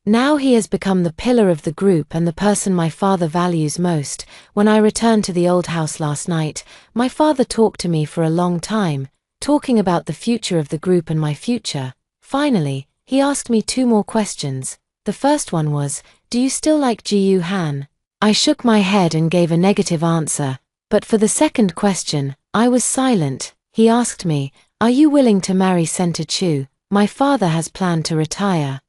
Now he has become the pillar of the group and the person my father values most. When I returned to the old house last night, my father talked to me for a long time, talking about the future of the group and my future. Finally, he asked me 2 more questions. The first one was, "Do you still like Ji-Yu-Han?" I shook my head and gave a negative answer, but for the second question, I was silent. He asked me, "Are you willing to marry Center Chu? My father has planned to retire."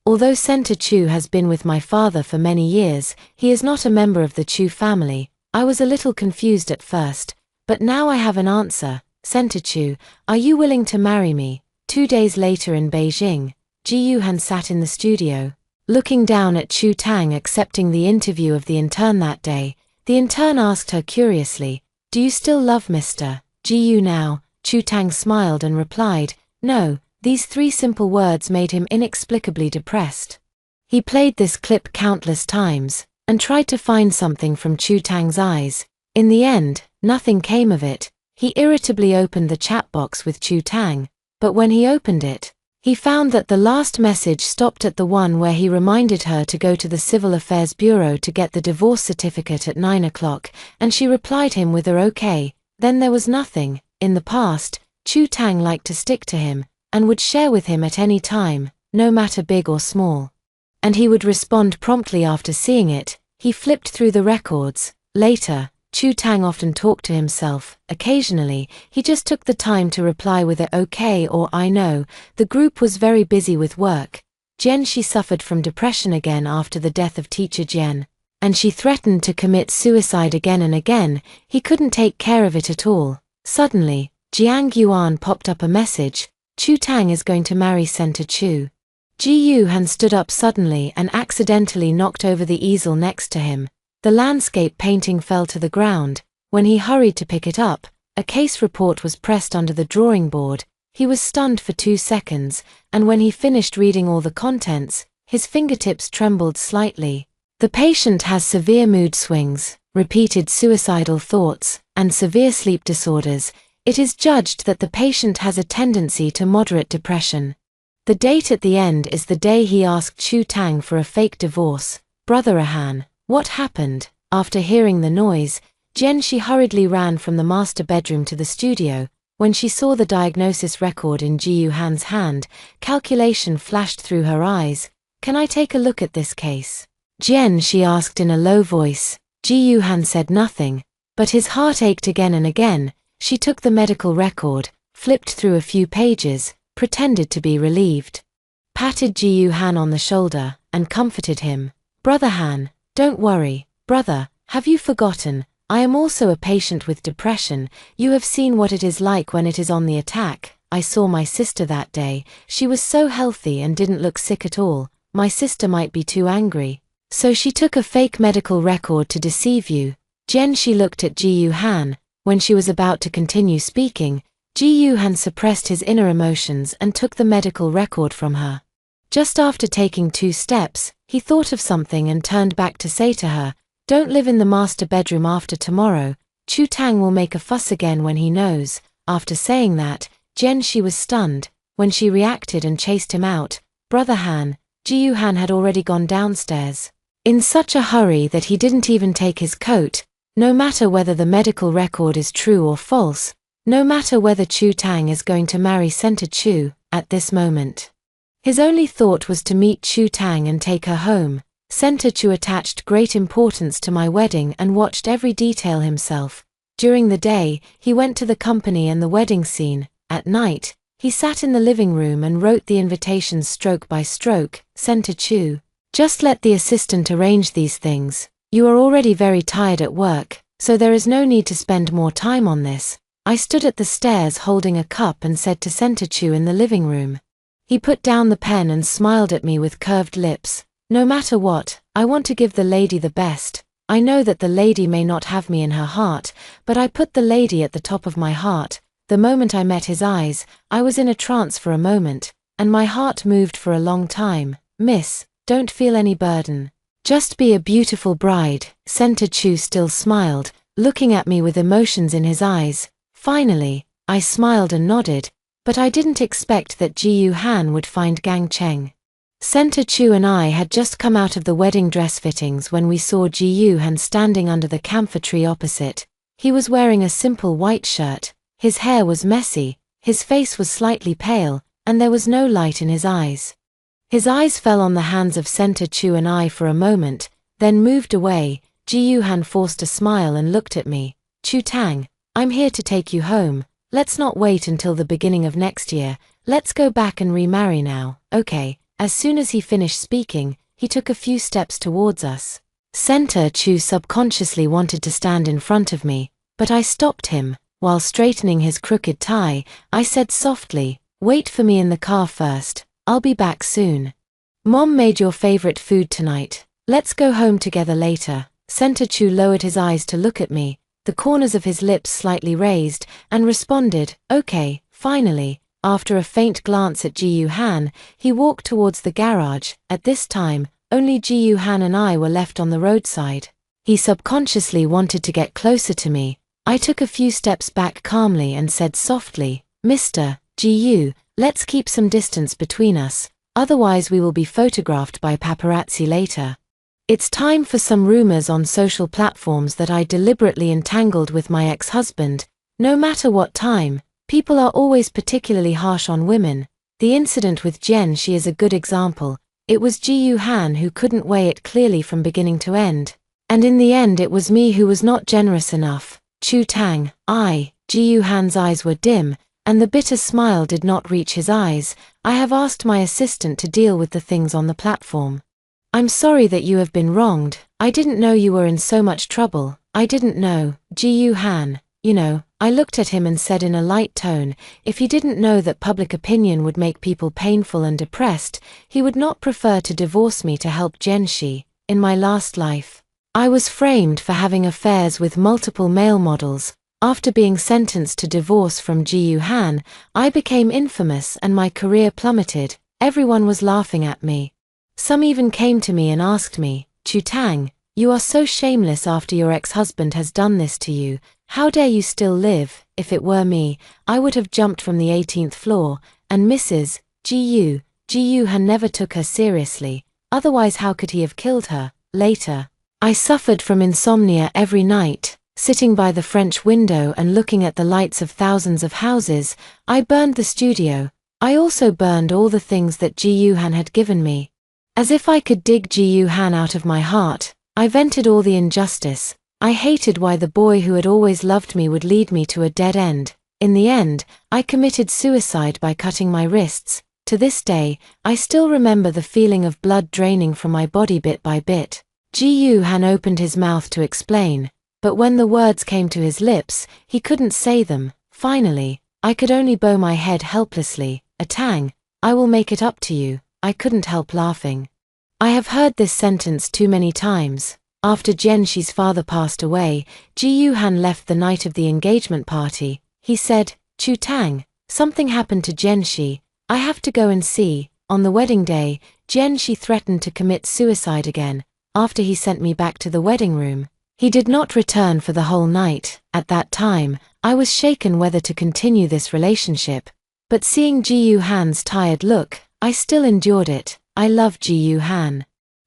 Although Center Chu has been with my father for many years, he is not a member of the Chu family. I was a little confused at first, but now I have an answer. "Center Chu, are you willing to marry me?" 2 days later in Beijing, Ji-Yu-Han sat in the studio, looking down at Chu-Tang accepting the interview of the intern that day. The intern asked her curiously, "Do you still love Mr. Ji-Yu now?" Chu-Tang smiled and replied, "No." These 3 simple words made him inexplicably depressed. He played this clip countless times, and tried to find something from Chu-Tang's eyes. In the end, nothing came of it. He irritably opened the chat box with Chu-Tang, but when he opened it, he found that the last message stopped at the one where he reminded her to go to the Civil Affairs Bureau to get the divorce certificate at 9 o'clock, and she replied him with her "okay." Then there was nothing. In the past, Chu-Tang liked to stick to him, and would share with him at any time, no matter big or small. And he would respond promptly after seeing it. He flipped through the records. Later, Chu-Tang often talked to himself. Occasionally, he just took the time to reply with a "okay" or "I know." The group was very busy with work. She suffered from depression again after the death of teacher Jen, and she threatened to commit suicide again and again. He couldn't take care of it at all. Suddenly, Jiang Yuan popped up a message. "Chu-Tang is going to marry Center Chu." Ji-Yu-Han stood up suddenly and accidentally knocked over the easel next to him. The landscape painting fell to the ground. When he hurried to pick it up, a case report was pressed under the drawing board. He was stunned for 2 seconds, and when he finished reading all the contents, his fingertips trembled slightly. "The patient has severe mood swings, repeated suicidal thoughts, and severe sleep disorders. It is judged that the patient has a tendency to moderate depression. The date at the end is the day he asked Chu Tang for a fake divorce. Brother Ahan, what happened? After hearing the noise, Jianxi hurriedly ran from the master bedroom to the studio. When she saw the diagnosis record in Ji Yuhan's hand, calculation flashed through her eyes. Can I take a look at this case? Jianxi asked in a low voice. Ji Yuhan said nothing, but his heart ached again and again. She took the medical record, flipped through a few pages, pretended to be relieved, patted Ji Yuhan on the shoulder, and comforted him. Brother Han, don't worry. Brother, have you forgotten? I am also a patient with depression. You have seen what it is like when it is on the attack. I saw my sister that day. She was so healthy and didn't look sick at all. My sister might be too angry. So she took a fake medical record to deceive you. Jianxi looked at Ji Yuhan. When she was about to continue speaking, Ji Yuhan suppressed his inner emotions and took the medical record from her. Just after taking 2 steps, he thought of something and turned back to say to her, don't live in the master bedroom after tomorrow. Chu Tang will make a fuss again when he knows. After saying that, Jianxi was stunned. When she reacted and chased him out, Brother Han, Ji Yuhan had already gone downstairs, in such a hurry that he didn't even take his coat. No matter whether the medical record is true or false, no matter whether Chu Tang is going to marry Senta Chu, at this moment, his only thought was to meet Chu Tang and take her home. Senta Chu attached great importance to my wedding and watched every detail himself. During the day, he went to the company and the wedding scene. At night, he sat in the living room and wrote the invitations stroke by stroke. Senta Chu, just let the assistant arrange these things. You are already very tired at work, so there is no need to spend more time on this. I stood at the stairs holding a cup and said to Senta Chu in the living room. He put down the pen and smiled at me with curved lips. No matter what, I want to give the lady the best. I know that the lady may not have me in her heart, but I put the lady at the top of my heart. The moment I met his eyes, I was in a trance for a moment, and my heart moved for a long time. Miss, don't feel any burden. Just be a beautiful bride. Senta Chu still smiled, looking at me with emotions in his eyes. Finally, I smiled and nodded, but I didn't expect that Ji Yuhan would find Gang Cheng. Senta Chu and I had just come out of the wedding dress fittings when we saw Ji Yuhan standing under the camphor tree opposite. He was wearing a simple white shirt, his hair was messy, his face was slightly pale, and there was no light in his eyes. His eyes fell on the hands of Senta Chu and I for a moment, then moved away. Ji Yuhan forced a smile and looked at me. Chu Tang, I'm here to take you home. Let's not wait until the beginning of next year. Let's go back and remarry now, okay? As soon as he finished speaking, he took a few steps towards us. Senta Chu subconsciously wanted to stand in front of me, but I stopped him. While straightening his crooked tie, I said softly, wait for me in the car first. I'll be back soon. Mom made your favorite food tonight. Let's go home together later. Senta Chu lowered his eyes to look at me, the corners of his lips slightly raised, and responded, okay. Finally, after a faint glance at Ji Yuhan, he walked towards the garage. At this time, only Ji Yuhan and I were left on the roadside. He subconsciously wanted to get closer to me. I took a few steps back calmly and said softly, Mr. Ji Yu, let's keep some distance between us, otherwise we will be photographed by paparazzi later. It's time for some rumors on social platforms that I deliberately entangled with my ex-husband. No matter what time, people are always particularly harsh on women. The incident with Jianxi is a good example. It was Ji Yuhan who couldn't weigh it clearly from beginning to end. And in the end it was me who was not generous enough. Chu Tang, Ji Yuhan's eyes were dim, and the bitter smile did not reach his eyes. I have asked my assistant to deal with the things on the platform. I'm sorry that you have been wronged. I didn't know you were in so much trouble. I didn't know, Ji Yuhan. You know, I looked at him and said in a light tone, if he didn't know that public opinion would make people painful and depressed, he would not prefer to divorce me to help Jianxi. In my last life, I was framed for having affairs with multiple male models. After being sentenced to divorce from Ji Yuhan, I became infamous and my career plummeted. Everyone was laughing at me. Some even came to me and asked me, Chu Tang, you are so shameless after your ex-husband has done this to you. How dare you still live? if it were me, I would have jumped from the 18th floor, and Mrs. Gu Han never took her seriously, otherwise how could he have killed her, later. I suffered from insomnia every night, sitting by the French window and looking at the lights of thousands of houses. I burned the studio. I also burned all the things that Gu Han had given me. As if I could dig Gu Han out of my heart, I vented all the injustice. I hated why the boy who had always loved me would lead me to a dead end. In the end, I committed suicide by cutting my wrists. To this day, I still remember the feeling of blood draining from my body bit by bit. Gu Han opened his mouth to explain, but when the words came to his lips, he couldn't say them. Finally, I could only bow my head helplessly. Tang, I will make it up to you. I couldn't help laughing. I have heard this sentence too many times. After Jianxi's father passed away, Gu Han left the night of the engagement party. He said, "Chu Tang, something happened to Jianxi. I have to go and see." On the wedding day, Jianxi threatened to commit suicide again. After he sent me back to the wedding room, he did not return for the whole night. At that time, I was shaken whether to continue this relationship. But seeing Gu Han's tired look, I still endured it. I love Gu Han.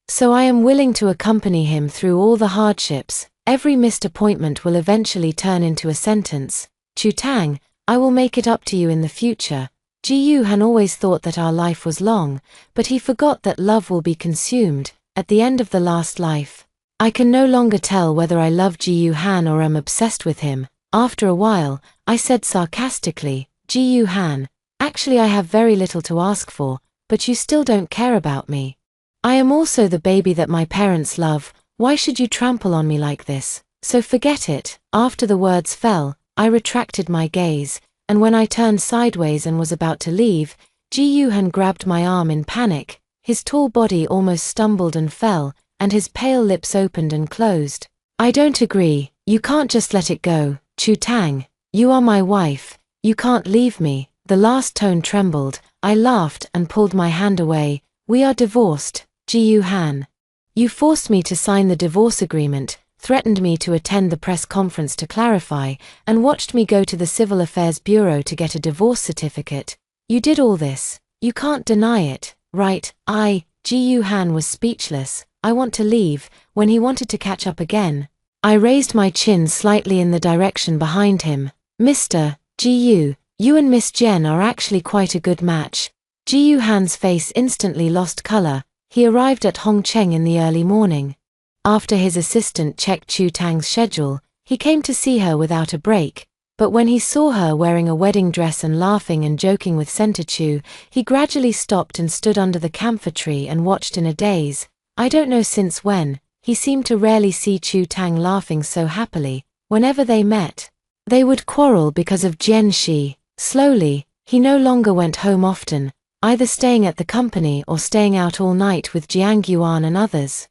So I am willing to accompany him through all the hardships. Every missed appointment will eventually turn into a sentence. Chu Tang, I will make it up to you in the future. Gu Han always thought that our life was long, but he forgot that love will be consumed at the end of the last life. I can no longer tell whether I love Gu Han or am obsessed with him. After a while, I said sarcastically, "Gu Han, actually I have very little to ask for, but you still don't care about me. I am also the baby that my parents love. Why should you trample on me like this? So forget it." After the words fell, I retracted my gaze, and when I turned sideways and was about to leave, Gu Han grabbed my arm in panic. His tall body almost stumbled and fell, and his pale lips opened and closed. "I don't agree. You can't just let it go. Chu Tang, you are my wife. You can't leave me." The last tone trembled. I laughed and pulled my hand away. "We are divorced, Gu Han. You forced me to sign the divorce agreement, threatened me to attend the press conference to clarify, and watched me go to the Civil Affairs Bureau to get a divorce certificate. You did all this. You can't deny it, right?" Gu Han was speechless. I want to leave. When he wanted to catch up again, I raised my chin slightly in the direction behind him. "Mr. Gu, you and Miss Jen are actually quite a good match." Gu Han's face instantly lost color. He arrived at Hongcheng in the early morning. After his assistant checked Chu Tang's schedule, he came to see her without a break. But when he saw her wearing a wedding dress and laughing and joking with Center Chu, he gradually stopped and stood under the camphor tree and watched in a daze. I don't know since when, he seemed to rarely see Chu Tang laughing so happily. Whenever they met, they would quarrel because of Jianxi. Slowly, he no longer went home often, either staying at the company or staying out all night with Jiang Yuan and others.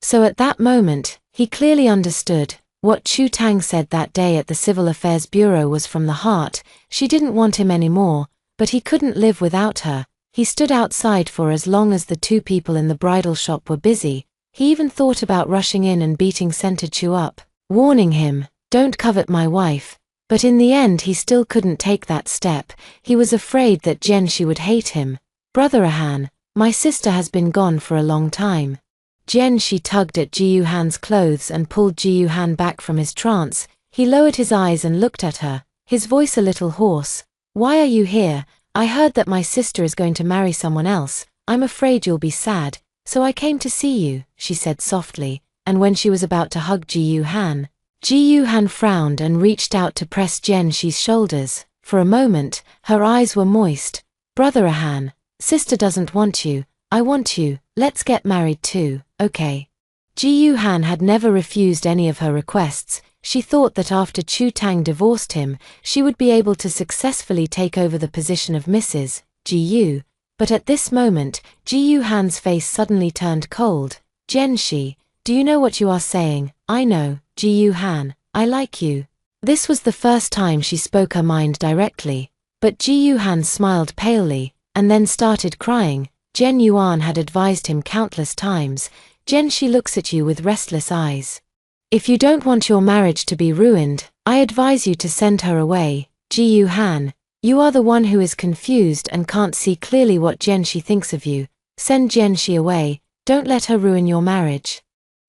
So at that moment, he clearly understood. What Chu Tang said that day at the Civil Affairs Bureau was from the heart. She didn't want him anymore, but he couldn't live without her. He stood outside for as long as the two people in the bridal shop were busy. He even thought about rushing in and beating Center Chu up, warning him, "Don't covet my wife." But in the end he still couldn't take that step. He was afraid that Jianxi would hate him. "Brother Han, my sister has been gone for a long time." Jianxi tugged at Gu Han's clothes and pulled Gu Han back from his trance. He lowered his eyes and looked at her, his voice a little hoarse. "Why are you here? I heard that my sister is going to marry someone else. I'm afraid you'll be sad, so I came to see you," she said softly, and when she was about to hug Gu Han frowned and reached out to press Jianxi's shoulders. For a moment, her eyes were moist. "Brother Han, sister doesn't want you. I want you. Let's get married too, okay?" Gu Han had never refused any of her requests. She thought that after Chu Tang divorced him, she would be able to successfully take over the position of Mrs. Gu. But at this moment, Gu Han's face suddenly turned cold. "Jianxi, do you know what you are saying?" "I know, Gu Han, I like you." This was the first time she spoke her mind directly. But Gu Han smiled palely, and then started crying. Jiang Yuan had advised him countless times, "Jianxi looks at you with restless eyes. If you don't want your marriage to be ruined, I advise you to send her away." Ji Han, you are the one who is confused and can't see clearly what Jianxi thinks of you. Send Jianxi away, don't let her ruin your marriage.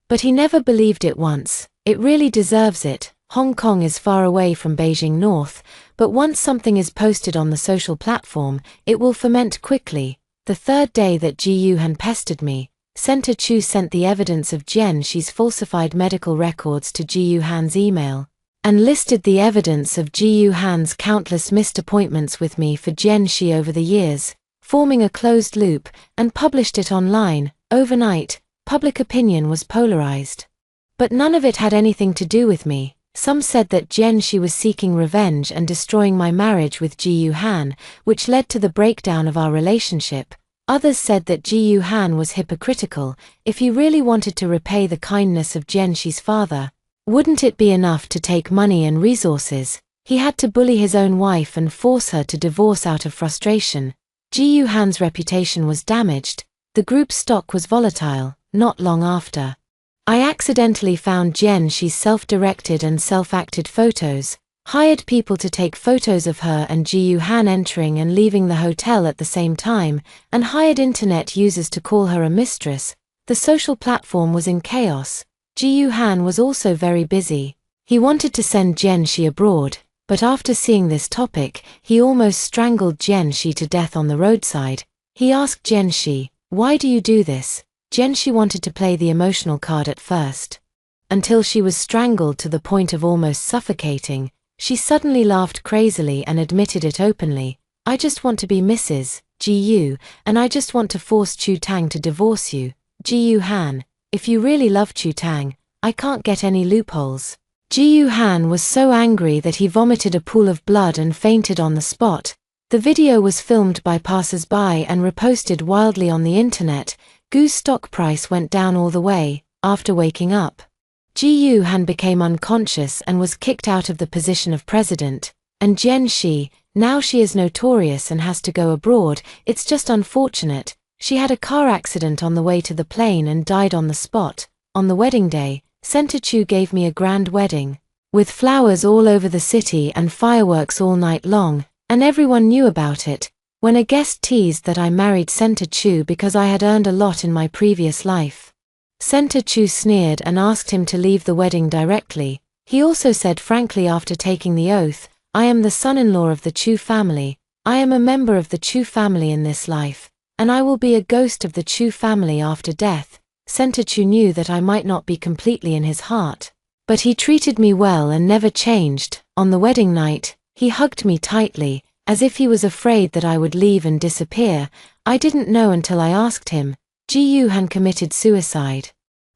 But he never believed it once. It really deserves it. Hong Kong is far away from Beijing North, but once something is posted on the social platform, it will ferment quickly. The third day that Ji Han pestered me, Senator Chu sent the evidence of Jianxi's falsified medical records to Ji Han's email, and listed the evidence of Ji Han's countless missed appointments with me for Jianxi over the years, forming a closed loop, and published it online. Overnight, public opinion was polarized. But none of it had anything to do with me. Some said that Jianxi was seeking revenge and destroying my marriage with Ji Han, which led to the breakdown of our relationship. Others said that Ji Han was hypocritical. If he really wanted to repay the kindness of Jianxi's father, wouldn't it be enough to take money and resources? He had to bully his own wife and force her to divorce out of frustration. Ji Han's reputation was damaged. The group's stock was volatile. Not long after, I accidentally found Jianxi's self-directed and self-acted photos, hired people to take photos of her and Ji Han entering and leaving the hotel at the same time, and hired internet users to call her a mistress. The social platform was in chaos. Ji Han was also very busy. He wanted to send Jianxi abroad, but after seeing this topic, he almost strangled Jianxi to death on the roadside. He asked Jianxi, "Why do you do this?" Jianxi wanted to play the emotional card at first, until she was strangled to the point of almost suffocating. She suddenly laughed crazily and admitted it openly. "I just want to be Mrs. Ji, and I just want to force Chu Tang to divorce you. Ji Han, if you really love Chu Tang, I can't get any loopholes." Ji Han was so angry that he vomited a pool of blood and fainted on the spot. The video was filmed by passers-by and reposted wildly on the internet. Gu's stock price went down all the way. After waking up, Ji Han became unconscious and was kicked out of the position of president. And Jianxi, now she is notorious and has to go abroad. It's just unfortunate. She had a car accident on the way to the plane and died on the spot. On the wedding day, Senator Chu gave me a grand wedding, with flowers all over the city and fireworks all night long, and everyone knew about it. When a guest teased that I married Senator Chu because I had earned a lot in my previous life, Senator Chu sneered and asked him to leave the wedding directly. He also said frankly after taking the oath, "I am the son-in-law of the Chu family. I am a member of the Chu family in this life, and I will be a ghost of the Chu family after death." Senator Chu knew that I might not be completely in his heart, but he treated me well and never changed. On the wedding night, he hugged me tightly, as if he was afraid that I would leave and disappear. I didn't know until I asked him. Ji Han committed suicide.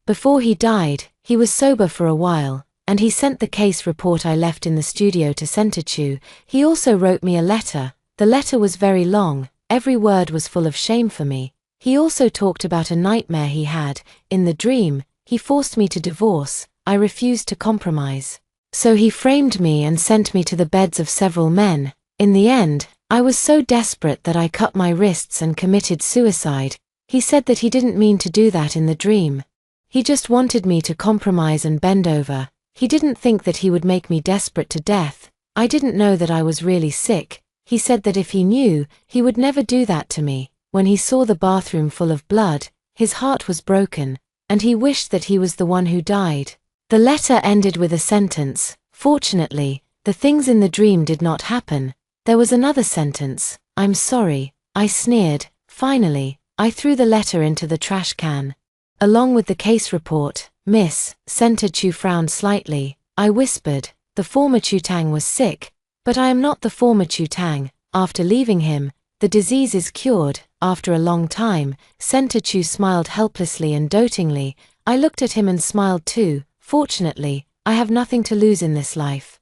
Before he died, he was sober for a while, and he sent the case report I left in the studio to Senator Chu. He also wrote me a letter. The letter was very long. Every word was full of shame for me. He also talked about a nightmare he had. In the dream, he forced me to divorce. I refused to compromise. So he framed me and sent me to the beds of several men. In the end, I was so desperate that I cut my wrists and committed suicide. He said that he didn't mean to do that in the dream. He just wanted me to compromise and bend over. He didn't think that he would make me desperate to death. I didn't know that I was really sick. He said that if he knew, he would never do that to me. When he saw the bathroom full of blood, his heart was broken, and he wished that he was the one who died. The letter ended with a sentence, "Fortunately, the things in the dream did not happen." There was another sentence, "I'm sorry." I sneered. Finally, I threw the letter into the trash can, along with the case report. "Miss," Senator Chu frowned slightly. I whispered, "The former Chu Tang was sick, but I am not the former Chu Tang. After leaving him, the disease is cured." After a long time, Senator Chu smiled helplessly and dotingly. I looked at him and smiled too. "Fortunately, I have nothing to lose in this life.